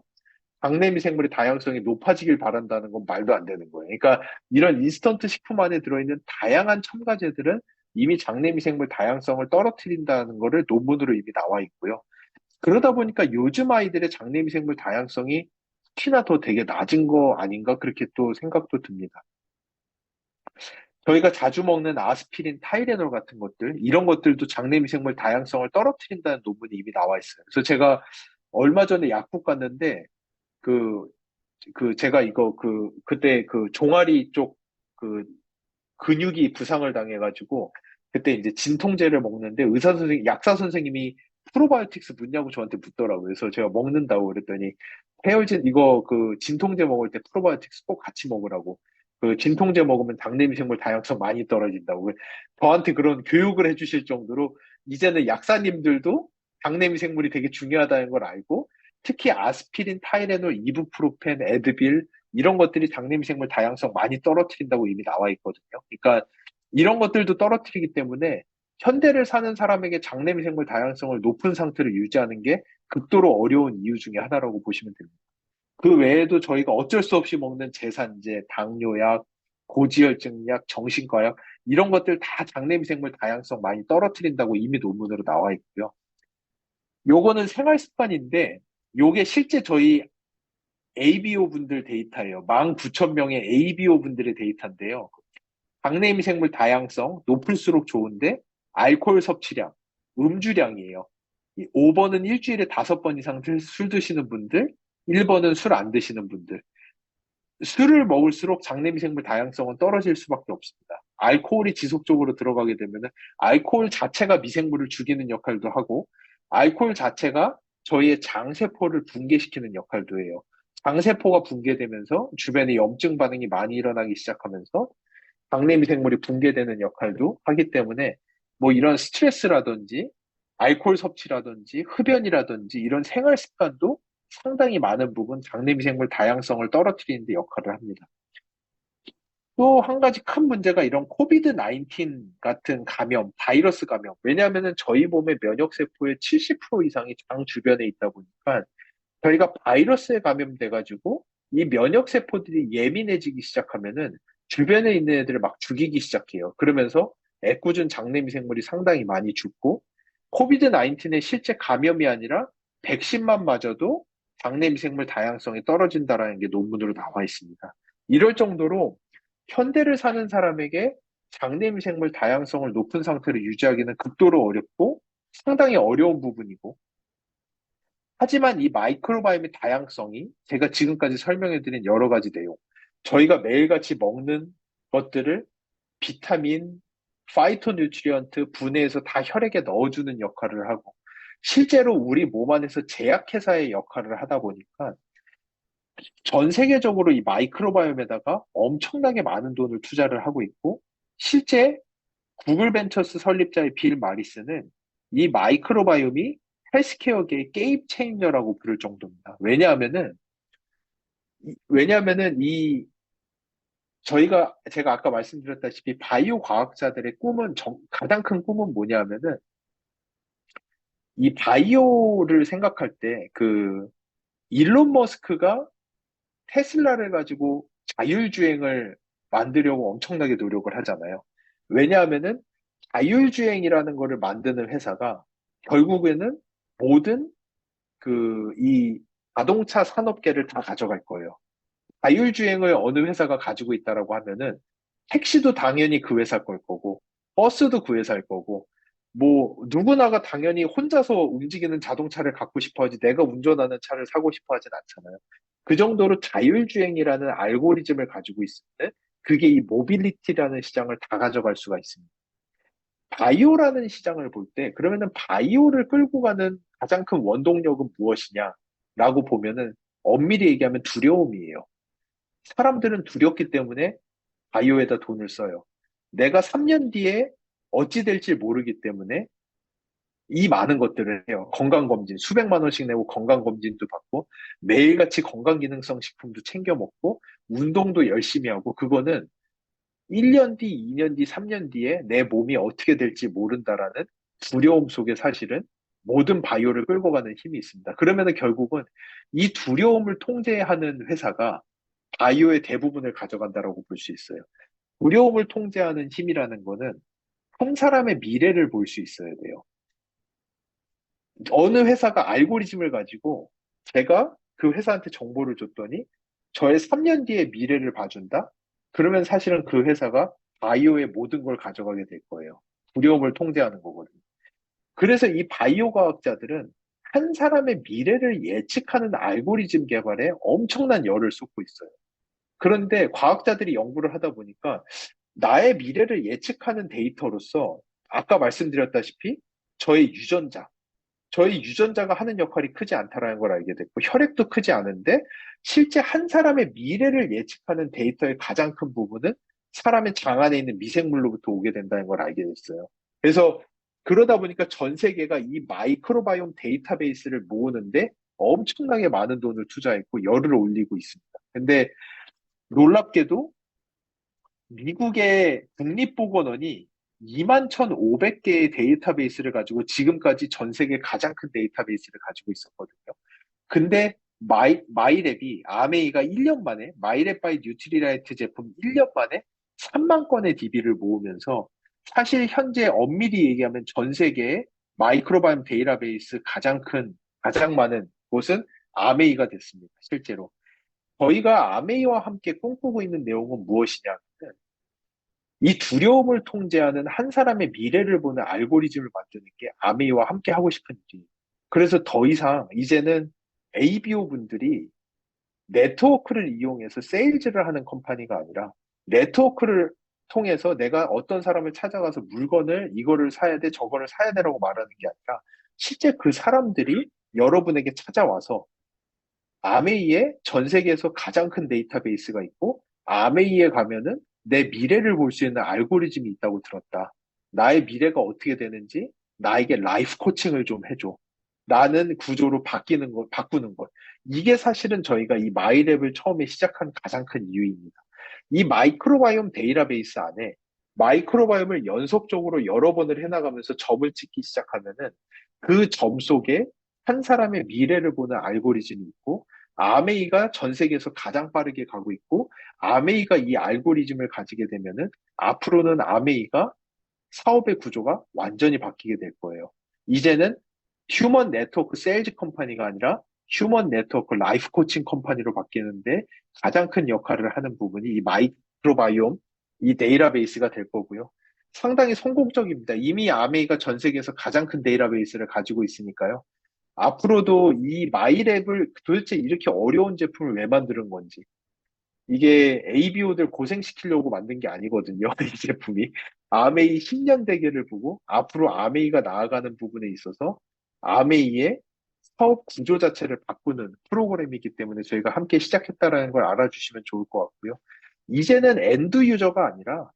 장내미 생물의 다양성이 높아지길 바란다는 건 말도 안 되는 거예요. 그러니까 이런 인스턴트 식품 안에 들어있는 다양한 첨가제들은 이미 장내미 생물 다양성을 떨어뜨린다는 거를 논문으로 이미 나와 있고요. 그러다 보니까 요즘 아이들의 장내미 생물 다양성이 특히나 더 되게 낮은 거 아닌가 그렇게 또 생각도 듭니다. 저희가 자주 먹는 아스피린, 타이레놀 같은 것들, 이런 것들도 장내미생물 다양성을 떨어뜨린다는 논문이 이미 나와 있어요. 그래서 제가 얼마 전에 약국 갔는데, 그, 제가 이거, 그때 그 종아리 쪽, 그, 근육이 부상을 당해가지고, 그때 이제 진통제를 먹는데 약사 선생님이 프로바이오틱스 묻냐고 저한테 묻더라고요. 그래서 제가 먹는다고 그랬더니, 이거 진통제 먹을 때 프로바이오틱스 꼭 같이 먹으라고. 그 진통제 먹으면 당내미생물 다양성 많이 떨어진다고. 저한테 그런 교육을 해주실 정도로 이제는 약사님들도 당내미생물이 되게 중요하다는 걸 알고 특히 아스피린, 타이레놀, 이부프로펜, 에드빌 이런 것들이 당내미생물 다양성 많이 떨어뜨린다고 이미 나와 있거든요. 그러니까 이런 것들도 떨어뜨리기 때문에 현대를 사는 사람에게 장내미생물 다양성을 높은 상태로 유지하는 게 극도로 어려운 이유 중에 하나라고 보시면 됩니다. 그 외에도 저희가 어쩔 수 없이 먹는 제산제, 당뇨약, 고지혈증약, 정신과약 이런 것들 다 장내미생물 다양성 많이 떨어뜨린다고 이미 논문으로 나와 있고요. 요거는 생활 습관인데 요게 실제 저희 ABO 분들 데이터예요. 19,000명의 ABO 분들의 데이터인데요. 장내미생물 다양성 높을수록 좋은데 알코올 섭취량, 음주량이에요. 5번은 일주일에 5번 이상 술 드시는 분들, 1번은 술 안 드시는 분들. 술을 먹을수록 장내미생물 다양성은 떨어질 수밖에 없습니다. 알코올이 지속적으로 들어가게 되면 알코올 자체가 미생물을 죽이는 역할도 하고 알코올 자체가 저희의 장세포를 붕괴시키는 역할도 해요. 장세포가 붕괴되면서 주변에 염증 반응이 많이 일어나기 시작하면서 장내미생물이 붕괴되는 역할도 하기 때문에 뭐 이런 스트레스라든지 알코올 섭취라든지 흡연이라든지 이런 생활 습관도 상당히 많은 부분 장내미생물 다양성을 떨어뜨리는 데 역할을 합니다. 또 한 가지 큰 문제가 이런 코비드 19 같은 감염, 바이러스 감염. 왜냐하면 저희 몸의 면역세포의 70% 이상이 장 주변에 있다 보니까 저희가 바이러스에 감염돼가지고 이 면역세포들이 예민해지기 시작하면은 주변에 있는 애들을 막 죽이기 시작해요. 그러면서 애꿎은 장내미생물이 상당히 많이 죽고 코비드 19의 실제 감염이 아니라 백신만 맞아도 장내미생물 다양성이 떨어진다라는 게 논문으로 나와 있습니다. 이럴 정도로 현대를 사는 사람에게 장내미생물 다양성을 높은 상태로 유지하기는 극도로 어렵고 상당히 어려운 부분이고 하지만 이 마이크로바이옴의 다양성이 제가 지금까지 설명해드린 여러 가지 내용, 저희가 매일같이 먹는 것들을 비타민, 파이토뉴트리언트 분해해서 다 혈액에 넣어주는 역할을 하고, 실제로 우리 몸 안에서 제약회사의 역할을 하다 보니까 전 세계적으로 이 마이크로바이옴에다가 엄청나게 많은 돈을 투자를 하고 있고, 실제 구글 벤처스 설립자의 빌 마리스는 이 마이크로바이옴이 헬스케어계의 게임 체인저라고 부를 정도입니다. 왜냐하면은 제가 아까 말씀드렸다시피 바이오 과학자들의 가장 큰 꿈은 뭐냐면은 이 바이오를 생각할 때 일론 머스크가 테슬라를 가지고 자율주행을 만들려고 엄청나게 노력을 하잖아요. 왜냐하면은 자율주행이라는 거를 만드는 회사가 결국에는 모든 이 자동차 산업계를 다 가져갈 거예요. 자율주행을 어느 회사가 가지고 있다라고 하면은 택시도 당연히 그 회사 걸 거고, 버스도 그 회사일 거고, 뭐 누구나가 당연히 혼자서 움직이는 자동차를 갖고 싶어 하지 내가 운전하는 차를 사고 싶어 하진 않잖아요. 그 정도로 자율주행이라는 알고리즘을 가지고 있을 때 그게 이 모빌리티라는 시장을 다 가져갈 수가 있습니다. 바이오라는 시장을 볼 때 그러면은 바이오를 끌고 가는 가장 큰 원동력은 무엇이냐라고 보면은 엄밀히 얘기하면 두려움이에요. 사람들은 두렵기 때문에 바이오에다 돈을 써요. 내가 3년 뒤에 어찌 될지 모르기 때문에 이 많은 것들을 해요. 건강검진, 수백만 원씩 내고 건강검진도 받고, 매일같이 건강기능성 식품도 챙겨 먹고, 운동도 열심히 하고, 그거는 1년 뒤, 2년 뒤, 3년 뒤에 내 몸이 어떻게 될지 모른다라는 두려움 속에 사실은 모든 바이오를 끌고 가는 힘이 있습니다. 그러면은 결국은 이 두려움을 통제하는 회사가 바이오의 대부분을 가져간다라고 볼 수 있어요. 두려움을 통제하는 힘이라는 거는 한 사람의 미래를 볼 수 있어야 돼요. 어느 회사가 알고리즘을 가지고 제가 그 회사한테 정보를 줬더니 저의 3년 뒤의 미래를 봐준다? 그러면 사실은 그 회사가 바이오의 모든 걸 가져가게 될 거예요. 두려움을 통제하는 거거든요. 그래서 이 바이오 과학자들은 한 사람의 미래를 예측하는 알고리즘 개발에 엄청난 열을 쏟고 있어요. 그런데 과학자들이 연구를 하다 보니까 나의 미래를 예측하는 데이터로서 아까 말씀드렸다시피 저의 유전자, 저희 유전자가 하는 역할이 크지 않다라는 걸 알게 됐고, 혈액도 크지 않은데, 실제 한 사람의 미래를 예측하는 데이터의 가장 큰 부분은 사람의 장 안에 있는 미생물로부터 오게 된다는 걸 알게 됐어요. 그래서 그러다 보니까 전 세계가 이 마이크로바이옴 데이터베이스를 모으는데 엄청나게 많은 돈을 투자했고, 열을 올리고 있습니다. 근데 놀랍게도 미국의 국립보건원이 2만 1,500개의 데이터베이스를 가지고 지금까지 전 세계 가장 큰 데이터베이스를 가지고 있었거든요. 근데 마이랩이, 아메이가 1년 만에, 마이랩 바이 뉴트리라이트 제품 1년 만에 3만 건의 DB를 모으면서 사실 현재 엄밀히 얘기하면 전 세계의 마이크로바이옴 데이터베이스 가장 많은 곳은 아메이가 됐습니다. 실제로. 저희가 아메이와 함께 꿈꾸고 있는 내용은 무엇이냐? 이 두려움을 통제하는 한 사람의 미래를 보는 알고리즘을 만드는 게 아메이와 함께 하고 싶은 일이에요. 그래서 더 이상 이제는 ABO 분들이 네트워크를 이용해서 세일즈를 하는 컴퍼니가 아니라 네트워크를 통해서 내가 어떤 사람을 찾아가서 이거를 사야 돼, 저거를 사야 돼라고 말하는 게 아니라 실제 그 사람들이 여러분에게 찾아와서 아메이에 전 세계에서 가장 큰 데이터베이스가 있고, 아메이에 가면은 내 미래를 볼 수 있는 알고리즘이 있다고 들었다. 나의 미래가 어떻게 되는지 나에게 라이프 코칭을 좀 해줘. 나는 구조로 바꾸는 것. 이게 사실은 저희가 이 마이랩을 처음에 시작한 가장 큰 이유입니다. 이 마이크로바이옴 데이터베이스 안에 마이크로바이옴을 연속적으로 여러 번을 해나가면서 점을 찍기 시작하면은 그 점 속에 한 사람의 미래를 보는 알고리즘이 있고, 아메이가 전 세계에서 가장 빠르게 가고 있고, 아메이가 이 알고리즘을 가지게 되면은 앞으로는 아메이가 사업의 구조가 완전히 바뀌게 될 거예요. 이제는 휴먼 네트워크 세일즈 컴퍼니가 아니라 휴먼 네트워크 라이프 코칭 컴퍼니로 바뀌는데 가장 큰 역할을 하는 부분이 이 마이크로바이옴, 이 데이터베이스가 될 거고요. 상당히 성공적입니다. 이미 아메이가 전 세계에서 가장 큰 데이터베이스를 가지고 있으니까요. 앞으로도 이 마이랩을 도대체 이렇게 어려운 제품을 왜 만드는 건지, 이게 ABO들 고생시키려고 만든 게 아니거든요. 이 제품이. 아메이 10년 대계를 보고 앞으로 아메이가 나아가는 부분에 있어서 아메이의 사업 구조 자체를 바꾸는 프로그램이기 때문에 저희가 함께 시작했다라는 걸 알아주시면 좋을 것 같고요. 이제는 엔드 유저가 아니라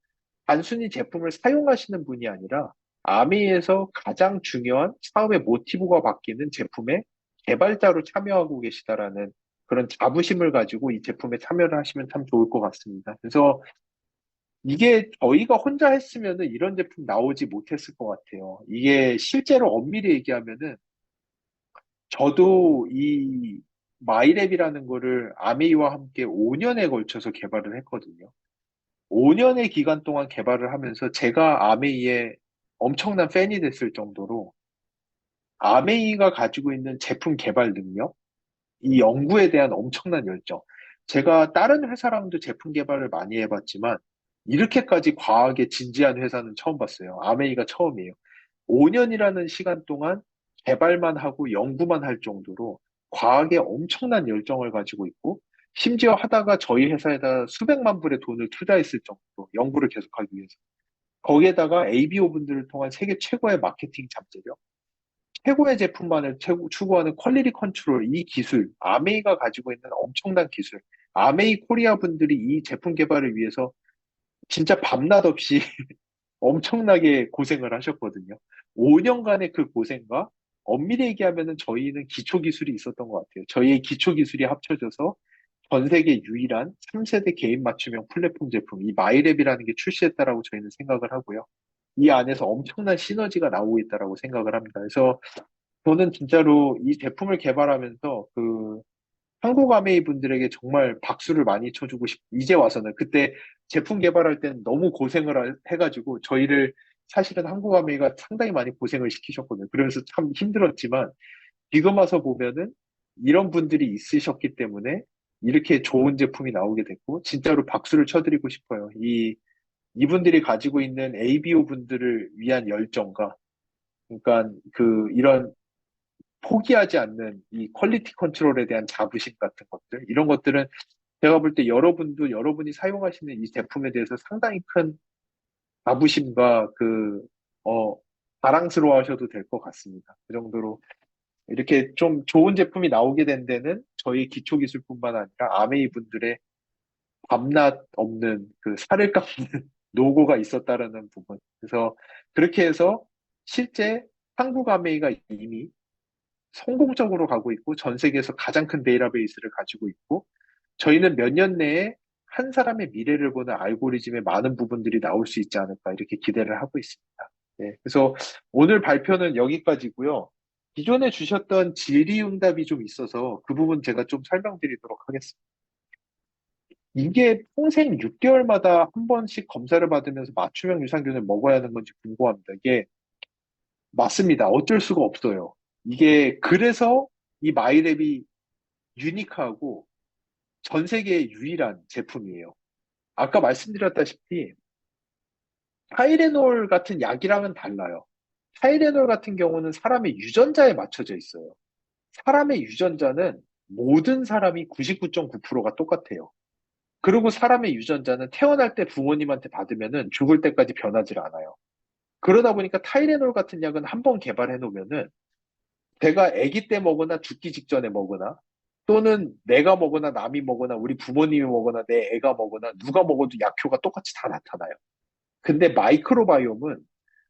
단순히 제품을 사용하시는 분이 아니라 아미에서 가장 중요한 사업의 모티브가 바뀌는 제품의 개발자로 참여하고 계시다라는 그런 자부심을 가지고 이 제품에 참여를 하시면 참 좋을 것 같습니다. 그래서 이게 저희가 혼자 했으면은 이런 제품 나오지 못했을 것 같아요. 이게 실제로 엄밀히 얘기하면은 저도 이 마이랩이라는 거를 아메이와 함께 5년에 걸쳐서 개발을 했거든요. 5년의 기간 동안 개발을 하면서 제가 아메이의 엄청난 팬이 됐을 정도로 아메이가 가지고 있는 제품 개발 능력, 이 연구에 대한 엄청난 열정. 제가 다른 회사랑도 제품 개발을 많이 해봤지만 이렇게까지 과하게 진지한 회사는 처음 봤어요. 아메이가 처음이에요. 5년이라는 시간 동안 개발만 하고 연구만 할 정도로 과학에 엄청난 열정을 가지고 있고, 심지어 하다가 저희 회사에다 수백만 불의 돈을 투자했을 정도로 연구를 계속하기 위해서. 거기에다가 ABO 분들을 통한 세계 최고의 마케팅 잠재력, 최고의 제품만을 추구하는 퀄리티 컨트롤, 이 기술, 아메이가 가지고 있는 엄청난 기술, 아메이 코리아 분들이 이 제품 개발을 위해서 진짜 밤낮 없이 엄청나게 고생을 하셨거든요. 5년간의 그 고생과 엄밀히 얘기하면은 저희는 기초 기술이 있었던 것 같아요. 저희의 기초 기술이 합쳐져서 전 세계 유일한 3세대 개인 맞춤형 플랫폼 제품, 이 마이랩이라는 게 출시했다라고 저희는 생각을 하고요. 이 안에서 엄청난 시너지가 나오고 있다라고 생각을 합니다. 그래서 저는 진짜로 이 제품을 개발하면서 그 한국 아메이 분들에게 정말 박수를 많이 쳐주고 이제 와서는 그때 제품 개발할 때는 너무 고생을 해가지고 저희를 사실은 한국 아메이가 상당히 많이 고생을 시키셨거든요. 그러면서 참 힘들었지만 지금 와서 보면은 이런 분들이 있으셨기 때문에 이렇게 좋은 제품이 나오게 됐고 진짜로 박수를 쳐드리고 싶어요. 이분들이 가지고 있는 ABO 분들을 위한 열정과 그러니까 그 이런 포기하지 않는 이 퀄리티 컨트롤에 대한 자부심 같은 것들, 이런 것들은 제가 볼 때 여러분도 여러분이 사용하시는 이 제품에 대해서 상당히 큰 자부심과 자랑스러워 하셔도 될 것 같습니다. 그 정도로 이렇게 좀 좋은 제품이 나오게 된 데는 저희 기초 기술뿐만 아니라 아메이 분들의 밤낮 없는 그 살을 깎는 노고가 있었다라는 부분. 그래서 그렇게 해서 실제 한국 아메이가 이미 성공적으로 가고 있고 전 세계에서 가장 큰 데이터베이스를 가지고 있고 저희는 몇 년 내에 한 사람의 미래를 보는 알고리즘의 많은 부분들이 나올 수 있지 않을까 이렇게 기대를 하고 있습니다. 네, 그래서 오늘 발표는 여기까지고요. 기존에 주셨던 질의응답이 좀 있어서 그 부분 제가 좀 설명드리도록 하겠습니다. 이게 평생 6개월마다 한 번씩 검사를 받으면서 맞춤형 유산균을 먹어야 하는 건지 궁금합니다. 이게 맞습니다. 어쩔 수가 없어요. 이게 그래서 이 마이랩이 유니크하고 전 세계에 유일한 제품이에요. 아까 말씀드렸다시피 타이레놀 같은 약이랑은 달라요. 타이레놀 같은 경우는 사람의 유전자에 맞춰져 있어요. 사람의 유전자는 모든 사람이 99.9%가 똑같아요. 그리고 사람의 유전자는 태어날 때 부모님한테 받으면은 죽을 때까지 변하지 않아요. 그러다 보니까 타이레놀 같은 약은 한번 개발해 놓으면은 제가 아기 때 먹거나 죽기 직전에 먹거나 또는 내가 먹거나 남이 먹거나 우리 부모님이 먹거나 내 애가 먹거나 누가 먹어도 약효가 똑같이 다 나타나요. 근데 마이크로바이옴은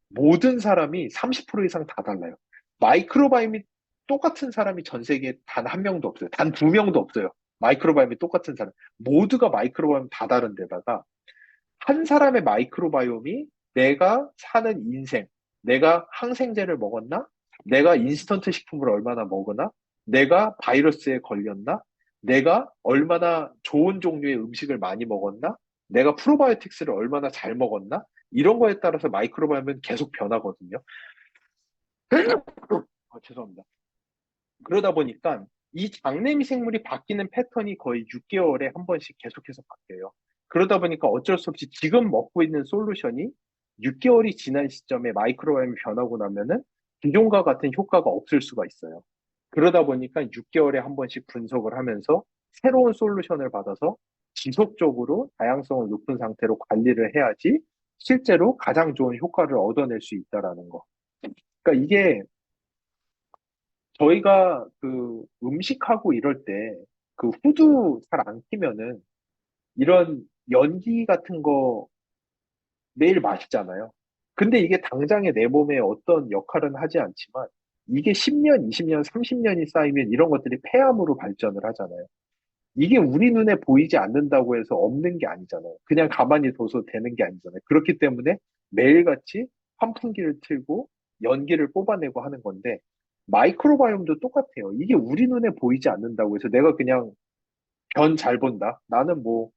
모든 사람이 30% 이상 다 달라요. 마이크로바이옴이 똑같은 사람이 전 세계에 단 한 명도 없어요. 단 두 명도 없어요. 마이크로바이옴이 똑같은 사람. 모두가 마이크로바이옴 다 다른 데다가 한 사람의 마이크로바이옴이 내가 사는 인생, 내가 항생제를 먹었나? 내가 인스턴트 식품을 얼마나 먹었나? 내가 바이러스에 걸렸나? 내가 얼마나 좋은 종류의 음식을 많이 먹었나? 내가 프로바이오틱스를 얼마나 잘 먹었나? 이런 거에 따라서 마이크로바이옴은 계속 변하거든요. 죄송합니다. 그러다 보니까 이 장내 미생물이 바뀌는 패턴이 거의 6개월에 한 번씩 계속해서 바뀌어요. 그러다 보니까 어쩔 수 없이 지금 먹고 있는 솔루션이 6개월이 지난 시점에 마이크로바이옴이 변하고 나면은 기존과 같은 효과가 없을 수가 있어요. 그러다 보니까 6개월에 한 번씩 분석을 하면서 새로운 솔루션을 받아서 지속적으로 다양성을 높은 상태로 관리를 해야지 실제로 가장 좋은 효과를 얻어낼 수 있다라는 거. 그러니까 이게 저희가 그 음식하고 이럴 때 그 후드 잘 안 끼면은 이런 연기 같은 거 매일 맛있잖아요. 근데 이게 당장에 내 몸에 어떤 역할은 하지 않지만 이게 10년, 20년, 30년이 쌓이면 이런 것들이 폐암으로 발전을 하잖아요. 이게 우리 눈에 보이지 않는다고 해서 없는 게 아니잖아요. 그냥 가만히 둬서 되는 게 아니잖아요. 그렇기 때문에 매일같이 환풍기를 틀고 연기를 뽑아내고 하는 건데 마이크로바이옴도 똑같아요. 이게 우리 눈에 보이지 않는다고 해서 내가 그냥 변 잘 본다. 나는 뭐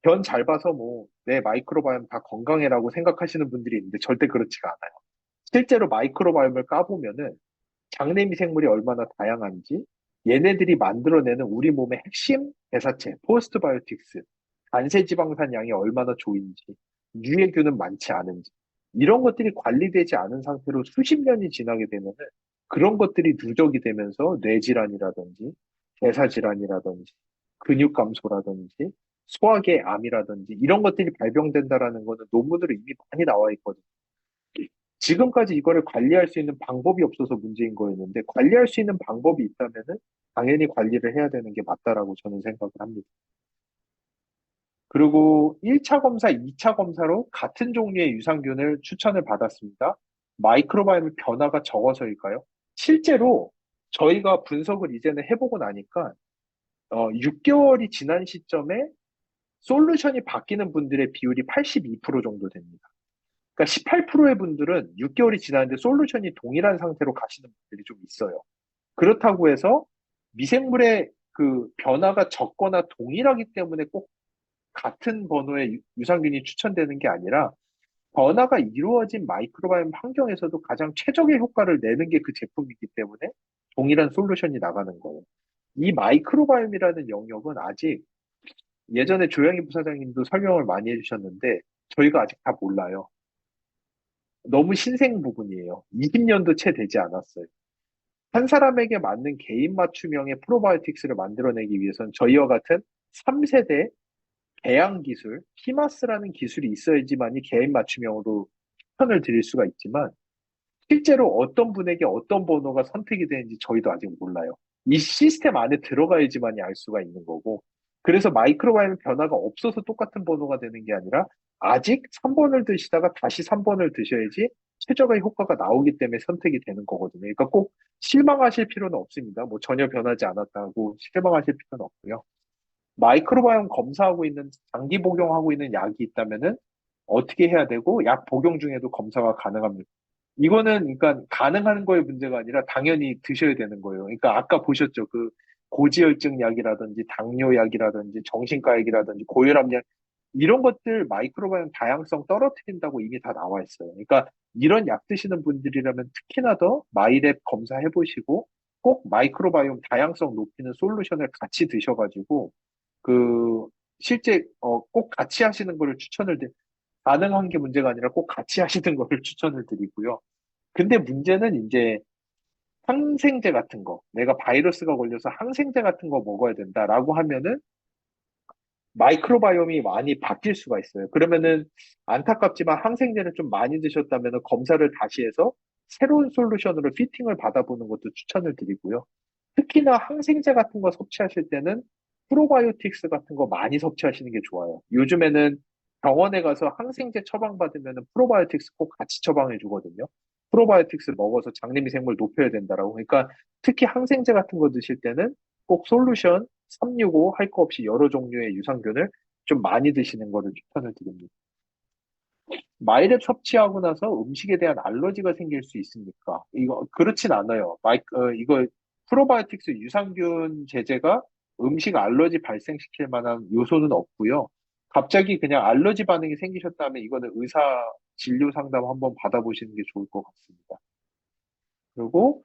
변 잘 봐서 뭐 내 마이크로바이옴 다 건강해라고 생각하시는 분들이 있는데 절대 그렇지가 않아요. 실제로 마이크로바이옴을 까보면은 장내 미생물이 얼마나 다양한지, 얘네들이 만들어내는 우리 몸의 핵심 대사체, 포스트바이오틱스, 단세지방산 양이 얼마나 좋은지, 유해균은 많지 않은지, 이런 것들이 관리되지 않은 상태로 수십 년이 지나게 되면은 그런 것들이 누적이 되면서 뇌질환이라든지, 대사질환이라든지, 근육 감소라든지, 소화계 암이라든지, 이런 것들이 발병된다라는 거는 논문으로 이미 많이 나와 있거든요. 지금까지 이거를 관리할 수 있는 방법이 없어서 문제인 거였는데 관리할 수 있는 방법이 있다면은 당연히 관리를 해야 되는 게 맞다라고 저는 생각을 합니다. 그리고 1차 검사, 2차 검사로 같은 종류의 유산균을 추천을 받았습니다. 마이크로바이옴 변화가 적어서일까요? 실제로 저희가 분석을 이제는 해보고 나니까 6개월이 지난 시점에 솔루션이 바뀌는 분들의 비율이 82% 정도 됩니다. 그러니까 18%의 분들은 6개월이 지났는데 솔루션이 동일한 상태로 가시는 분들이 좀 있어요. 그렇다고 해서 미생물의 그 변화가 적거나 동일하기 때문에 꼭 같은 번호의 유산균이 추천되는 게 아니라 변화가 이루어진 마이크로바이옴 환경에서도 가장 최적의 효과를 내는 게 그 제품이기 때문에 동일한 솔루션이 나가는 거예요. 이 마이크로바이옴이라는 영역은 아직 예전에 조영희 부사장님도 설명을 많이 해주셨는데 저희가 아직 다 몰라요. 너무 신생 부분이에요. 20년도 채 되지 않았어요. 한 사람에게 맞는 개인 맞춤형의 프로바이오틱스를 만들어내기 위해서는 저희와 같은 3세대 배양 기술, 히마스라는 기술이 있어야지만이 개인 맞춤형으로 추천을 드릴 수가 있지만 실제로 어떤 분에게 어떤 번호가 선택이 되는지 저희도 아직 몰라요. 이 시스템 안에 들어가야지만이 알 수가 있는 거고. 그래서 마이크로바이옴 변화가 없어서 똑같은 번호가 되는 게 아니라 아직 3번을 드시다가 다시 3번을 드셔야지 최저의 효과가 나오기 때문에 선택이 되는 거거든요. 그러니까 꼭 실망하실 필요는 없습니다. 뭐 전혀 변하지 않았다고 실망하실 필요는 없고요. 마이크로바이옴 검사하고 있는 장기 복용하고 있는 약이 있다면은 어떻게 해야 되고 약 복용 중에도 검사가 가능합니다. 이거는 그러니까 가능한 거의 문제가 아니라 당연히 드셔야 되는 거예요. 그러니까 아까 보셨죠? 그 고지혈증 약이라든지 당뇨 약이라든지 정신과 약이라든지 고혈압 약 이런 것들 마이크로바이옴 다양성 떨어뜨린다고 이미 다 나와 있어요. 그러니까 이런 약 드시는 분들이라면 특히나 더 마이랩 검사해 보시고 꼭 마이크로바이옴 다양성 높이는 솔루션을 같이 드셔가지고 그 실제 꼭 같이 하시는 거를 가능한 게 문제가 아니라 꼭 같이 하시는 거를 추천을 드리고요. 근데 문제는 이제 항생제 같은 거, 내가 바이러스가 걸려서 항생제 같은 거 먹어야 된다라고 하면은 마이크로바이옴이 많이 바뀔 수가 있어요. 그러면은 안타깝지만 항생제를 좀 많이 드셨다면 검사를 다시 해서 새로운 솔루션으로 피팅을 받아보는 것도 추천을 드리고요. 특히나 항생제 같은 거 섭취하실 때는 프로바이오틱스 같은 거 많이 섭취하시는 게 좋아요. 요즘에는 병원에 가서 항생제 처방받으면 프로바이오틱스 꼭 같이 처방해 주거든요. 프로바이오틱스 먹어서 장내미생물 높여야 된다라고. 그러니까 특히 항생제 같은 거 드실 때는 꼭 솔루션 365 할 거 없이 여러 종류의 유산균을 좀 많이 드시는 거를 추천을 드립니다. 마이랩 섭취하고 나서 음식에 대한 알러지가 생길 수 있습니까? 이거 그렇진 않아요. 이거 프로바이오틱스 유산균 제제가 음식 알러지 발생시킬 만한 요소는 없고요. 갑자기 그냥 알러지 반응이 생기셨다면 이거는 의사 진료 상담 한번 받아보시는 게 좋을 것 같습니다. 그리고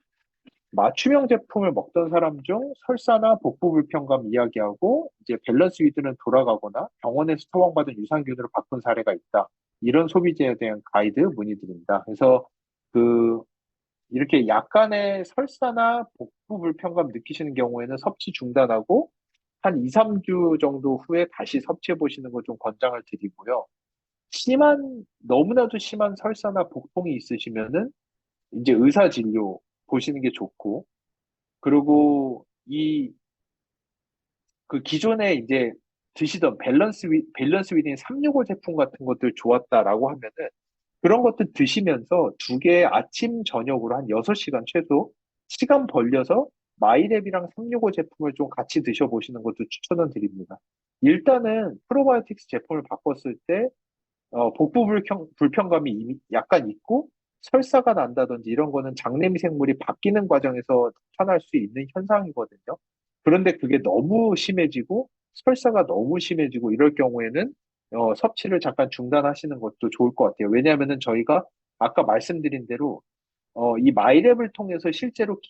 맞춤형 제품을 먹던 사람 중 설사나 복부 불편감 이야기하고 이제 밸런스 위드는 돌아가거나 병원에서 처방받은 유산균으로 바꾼 사례가 있다. 이런 소비자에 대한 가이드 문의드립니다. 그래서 그 이렇게 약간의 설사나 복부 불편감 느끼시는 경우에는 섭취 중단하고 한 2, 3주 정도 후에 다시 섭취해 보시는 거 좀 권장을 드리고요. 너무나도 심한 설사나 복통이 있으시면은 이제 의사 진료 보시는 게 좋고, 그리고 그 기존에 이제 드시던 밸런스 위딘 365 제품 같은 것들 좋았다라고 하면은 그런 것들 드시면서 두 개 아침, 저녁으로 한 6시간 최소 시간 벌려서 마이랩이랑 365 제품을 좀 같이 드셔보시는 것도 추천을 드립니다. 일단은 프로바이오틱스 제품을 바꿨을 때 복부 불편감이 이미 약간 있고 설사가 난다든지 이런 거는 장내 미생물이 바뀌는 과정에서 나타날 수 있는 현상이거든요. 그런데 그게 너무 심해지고 설사가 너무 심해지고 이럴 경우에는 섭취를 잠깐 중단하시는 것도 좋을 것 같아요. 왜냐하면은 저희가 아까 말씀드린 대로 이 마이랩을 통해서 실제로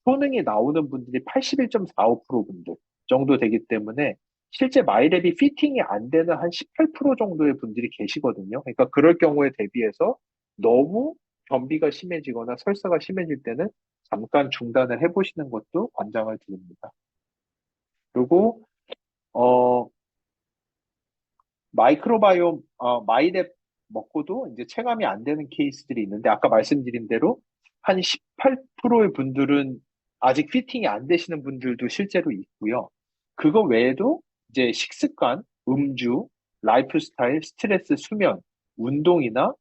효능이 나오는 분들이 81.45% 분들 정도 되기 때문에 실제 마이랩이 피팅이 안 되는 한 18% 정도의 분들이 계시거든요. 그러니까 그럴 경우에 대비해서 너무 변비가 심해지거나 설사가 심해질 때는 잠깐 중단을 해보시는 것도 권장을 드립니다. 그리고 어, 마이랩 먹고도 이제 체감이 안 되는 케이스들이 있는데, 아까 말씀드린 대로 한 18%의 분들은 아직 피팅이 안 되시는 분들도 실제로 있고요. 그거 외에도 이제 식습관, 음주, 라이프 스타일, 스트레스, 수면, 운동이나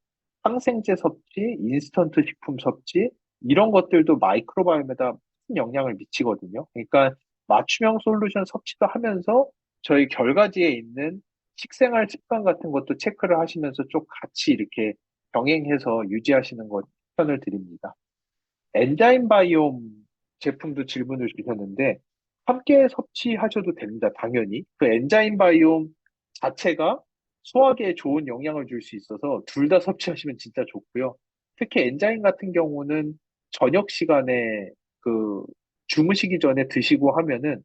항생제 섭취, 인스턴트 식품 섭취, 이런 것들도 마이크로바이옴에다 큰 영향을 미치거든요. 그러니까 맞춤형 솔루션 섭취도 하면서 저희 결과지에 있는 식생활 습관 같은 것도 체크를 하시면서 좀 같이 이렇게 병행해서 유지하시는 것 추천을 드립니다. 엔자임 바이옴 제품도 질문을 주셨는데 함께 섭취하셔도 됩니다. 당연히. 그 엔자임 바이옴 자체가 소화기에 좋은 영향을 줄 수 있어서 둘 다 섭취하시면 진짜 좋고요. 특히 엔자임 같은 경우는 저녁 시간에 그 주무시기 전에 드시고 하면은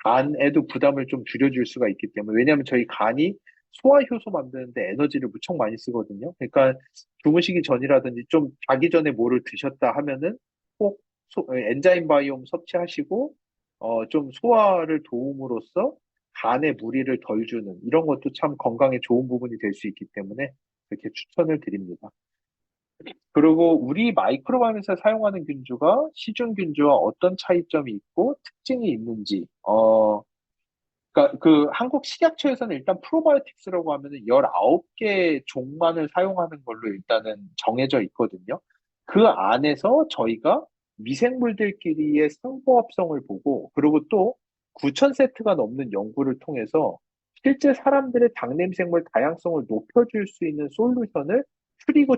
간에도 부담을 좀 줄여줄 수가 있기 때문에, 왜냐하면 저희 간이 소화 효소 만드는데 에너지를 무척 많이 쓰거든요. 그러니까 주무시기 전이라든지 좀 자기 전에 뭐를 드셨다 하면은 꼭 엔자임 바이옴 섭취하시고 좀 소화를 도움으로써 간에 무리를 덜 주는 이런 것도 참 건강에 좋은 부분이 될 수 있기 때문에 그렇게 추천을 드립니다. 그리고 우리 마이크로바이옴에서 사용하는 균주가 시중 균주와 어떤 차이점이 있고 특징이 있는지, 그러니까 그 한국 식약처에서는 일단 프로바이오틱스라고 하면은 19개 종만을 사용하는 걸로 일단은 정해져 있거든요. 그 안에서 저희가 미생물들끼리의 상호합성을 보고, 그리고 또 9천 세트가 넘는 연구를 통해서 실제 사람들의 장내 미생물 다양성을 높여줄 수 있는 솔루션을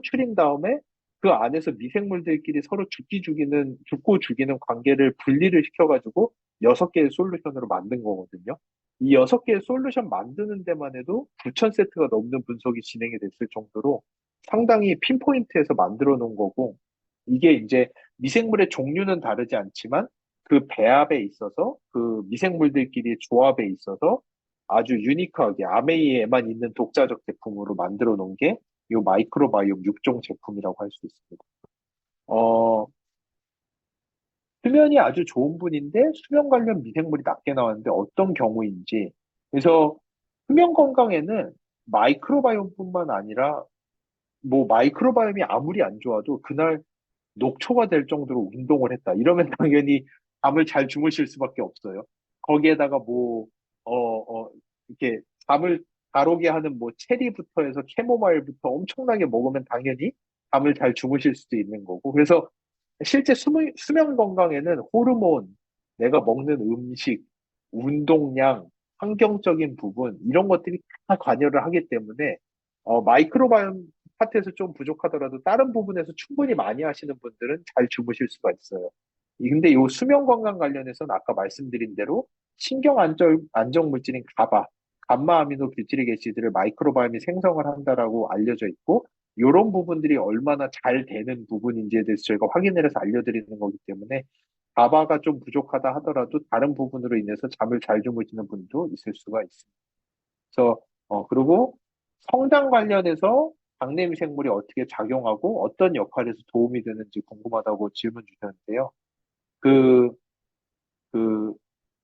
추린 다음에 그 안에서 미생물들끼리 서로 죽고 죽이는 관계를 분리를 시켜가지고 6개의 솔루션으로 만든 거거든요. 이 6개의 솔루션 만드는 데만 해도 9천 세트가 넘는 분석이 진행이 됐을 정도로 상당히 핀포인트에서 만들어 놓은 거고, 이게 이제 미생물의 종류는 다르지 않지만 그 배합에 있어서 그 미생물들끼리 조합에 있어서 아주 유니크하게 아메이에만 있는 독자적 제품으로 만들어 놓은 게 이 마이크로바이옴 6종 제품이라고 할 수 있습니다. 어, 수면이 아주 좋은 분인데 수면 관련 미생물이 낮게 나왔는데 어떤 경우인지. 그래서 수면 건강에는 마이크로바이옴뿐만 아니라 뭐 마이크로바이옴이 아무리 안 좋아도 그날 녹초가 될 정도로 운동을 했다. 이러면 당연히 잠을 잘 주무실 수밖에 없어요. 거기에다가 이렇게 잠을 잘 오게 하는 뭐 체리부터 해서 캐모마일부터 엄청나게 먹으면 당연히 잠을 잘 주무실 수도 있는 거고. 그래서 실제 수면 건강에는 호르몬, 내가 먹는 음식, 운동량, 환경적인 부분, 이런 것들이 다 관여를 하기 때문에, 마이크로바이옴 파트에서 좀 부족하더라도 다른 부분에서 충분히 많이 하시는 분들은 잘 주무실 수가 있어요. 근데 이 수면 건강 관련해서는 아까 말씀드린 대로 안정 물질인 감마 아미노 뷰티릭 애시드를 마이크로바이옴이 생성을 한다라고 알려져 있고, 이런 부분들이 얼마나 잘 되는 부분인지에 대해서 저희가 확인을 해서 알려드리는 거기 때문에 가바가 좀 부족하다 하더라도 다른 부분으로 인해서 잠을 잘 주무시는 분도 있을 수가 있습니다. 그래서 그리고 성장 관련해서 장내 미생물이 어떻게 작용하고 어떤 역할에서 도움이 되는지 궁금하다고 질문 주셨는데요. 그, 그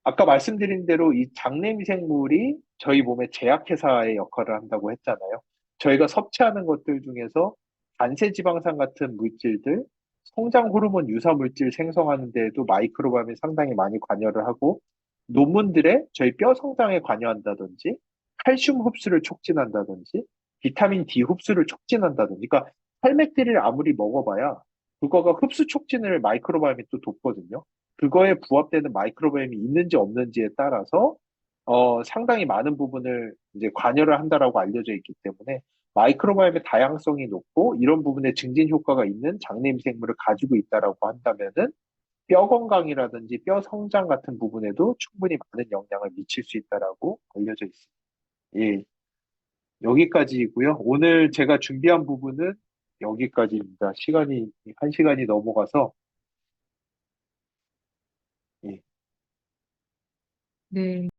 아까 말씀드린 대로 이 장내미생물이 저희 몸의 제약회사의 역할을 한다고 했잖아요. 저희가 섭취하는 것들 중에서 단세지방산 같은 물질들, 성장 호르몬 유사 물질 생성하는 데에도 마이크로바이옴이 상당히 많이 관여를 하고, 논문들에 저희 뼈 성장에 관여한다든지, 칼슘 흡수를 촉진한다든지, 비타민 D 흡수를 촉진한다든지, 그러니까 살맥들이를 아무리 먹어봐야 그거가 흡수 촉진을 마이크로바이옴이 또 돕거든요. 그거에 부합되는 마이크로바이옴이 있는지 없는지에 따라서 상당히 많은 부분을 이제 관여를 한다라고 알려져 있기 때문에 마이크로바이옴의 다양성이 높고 이런 부분에 증진 효과가 있는 장내 미생물을 가지고 있다라고 한다면은 뼈 건강이라든지 뼈 성장 같은 부분에도 충분히 많은 영향을 미칠 수 있다라고 알려져 있습니다. 예, 여기까지이고요. 오늘 제가 준비한 부분은 여기까지입니다. 시간이 한 시간이 넘어가서 예. 네.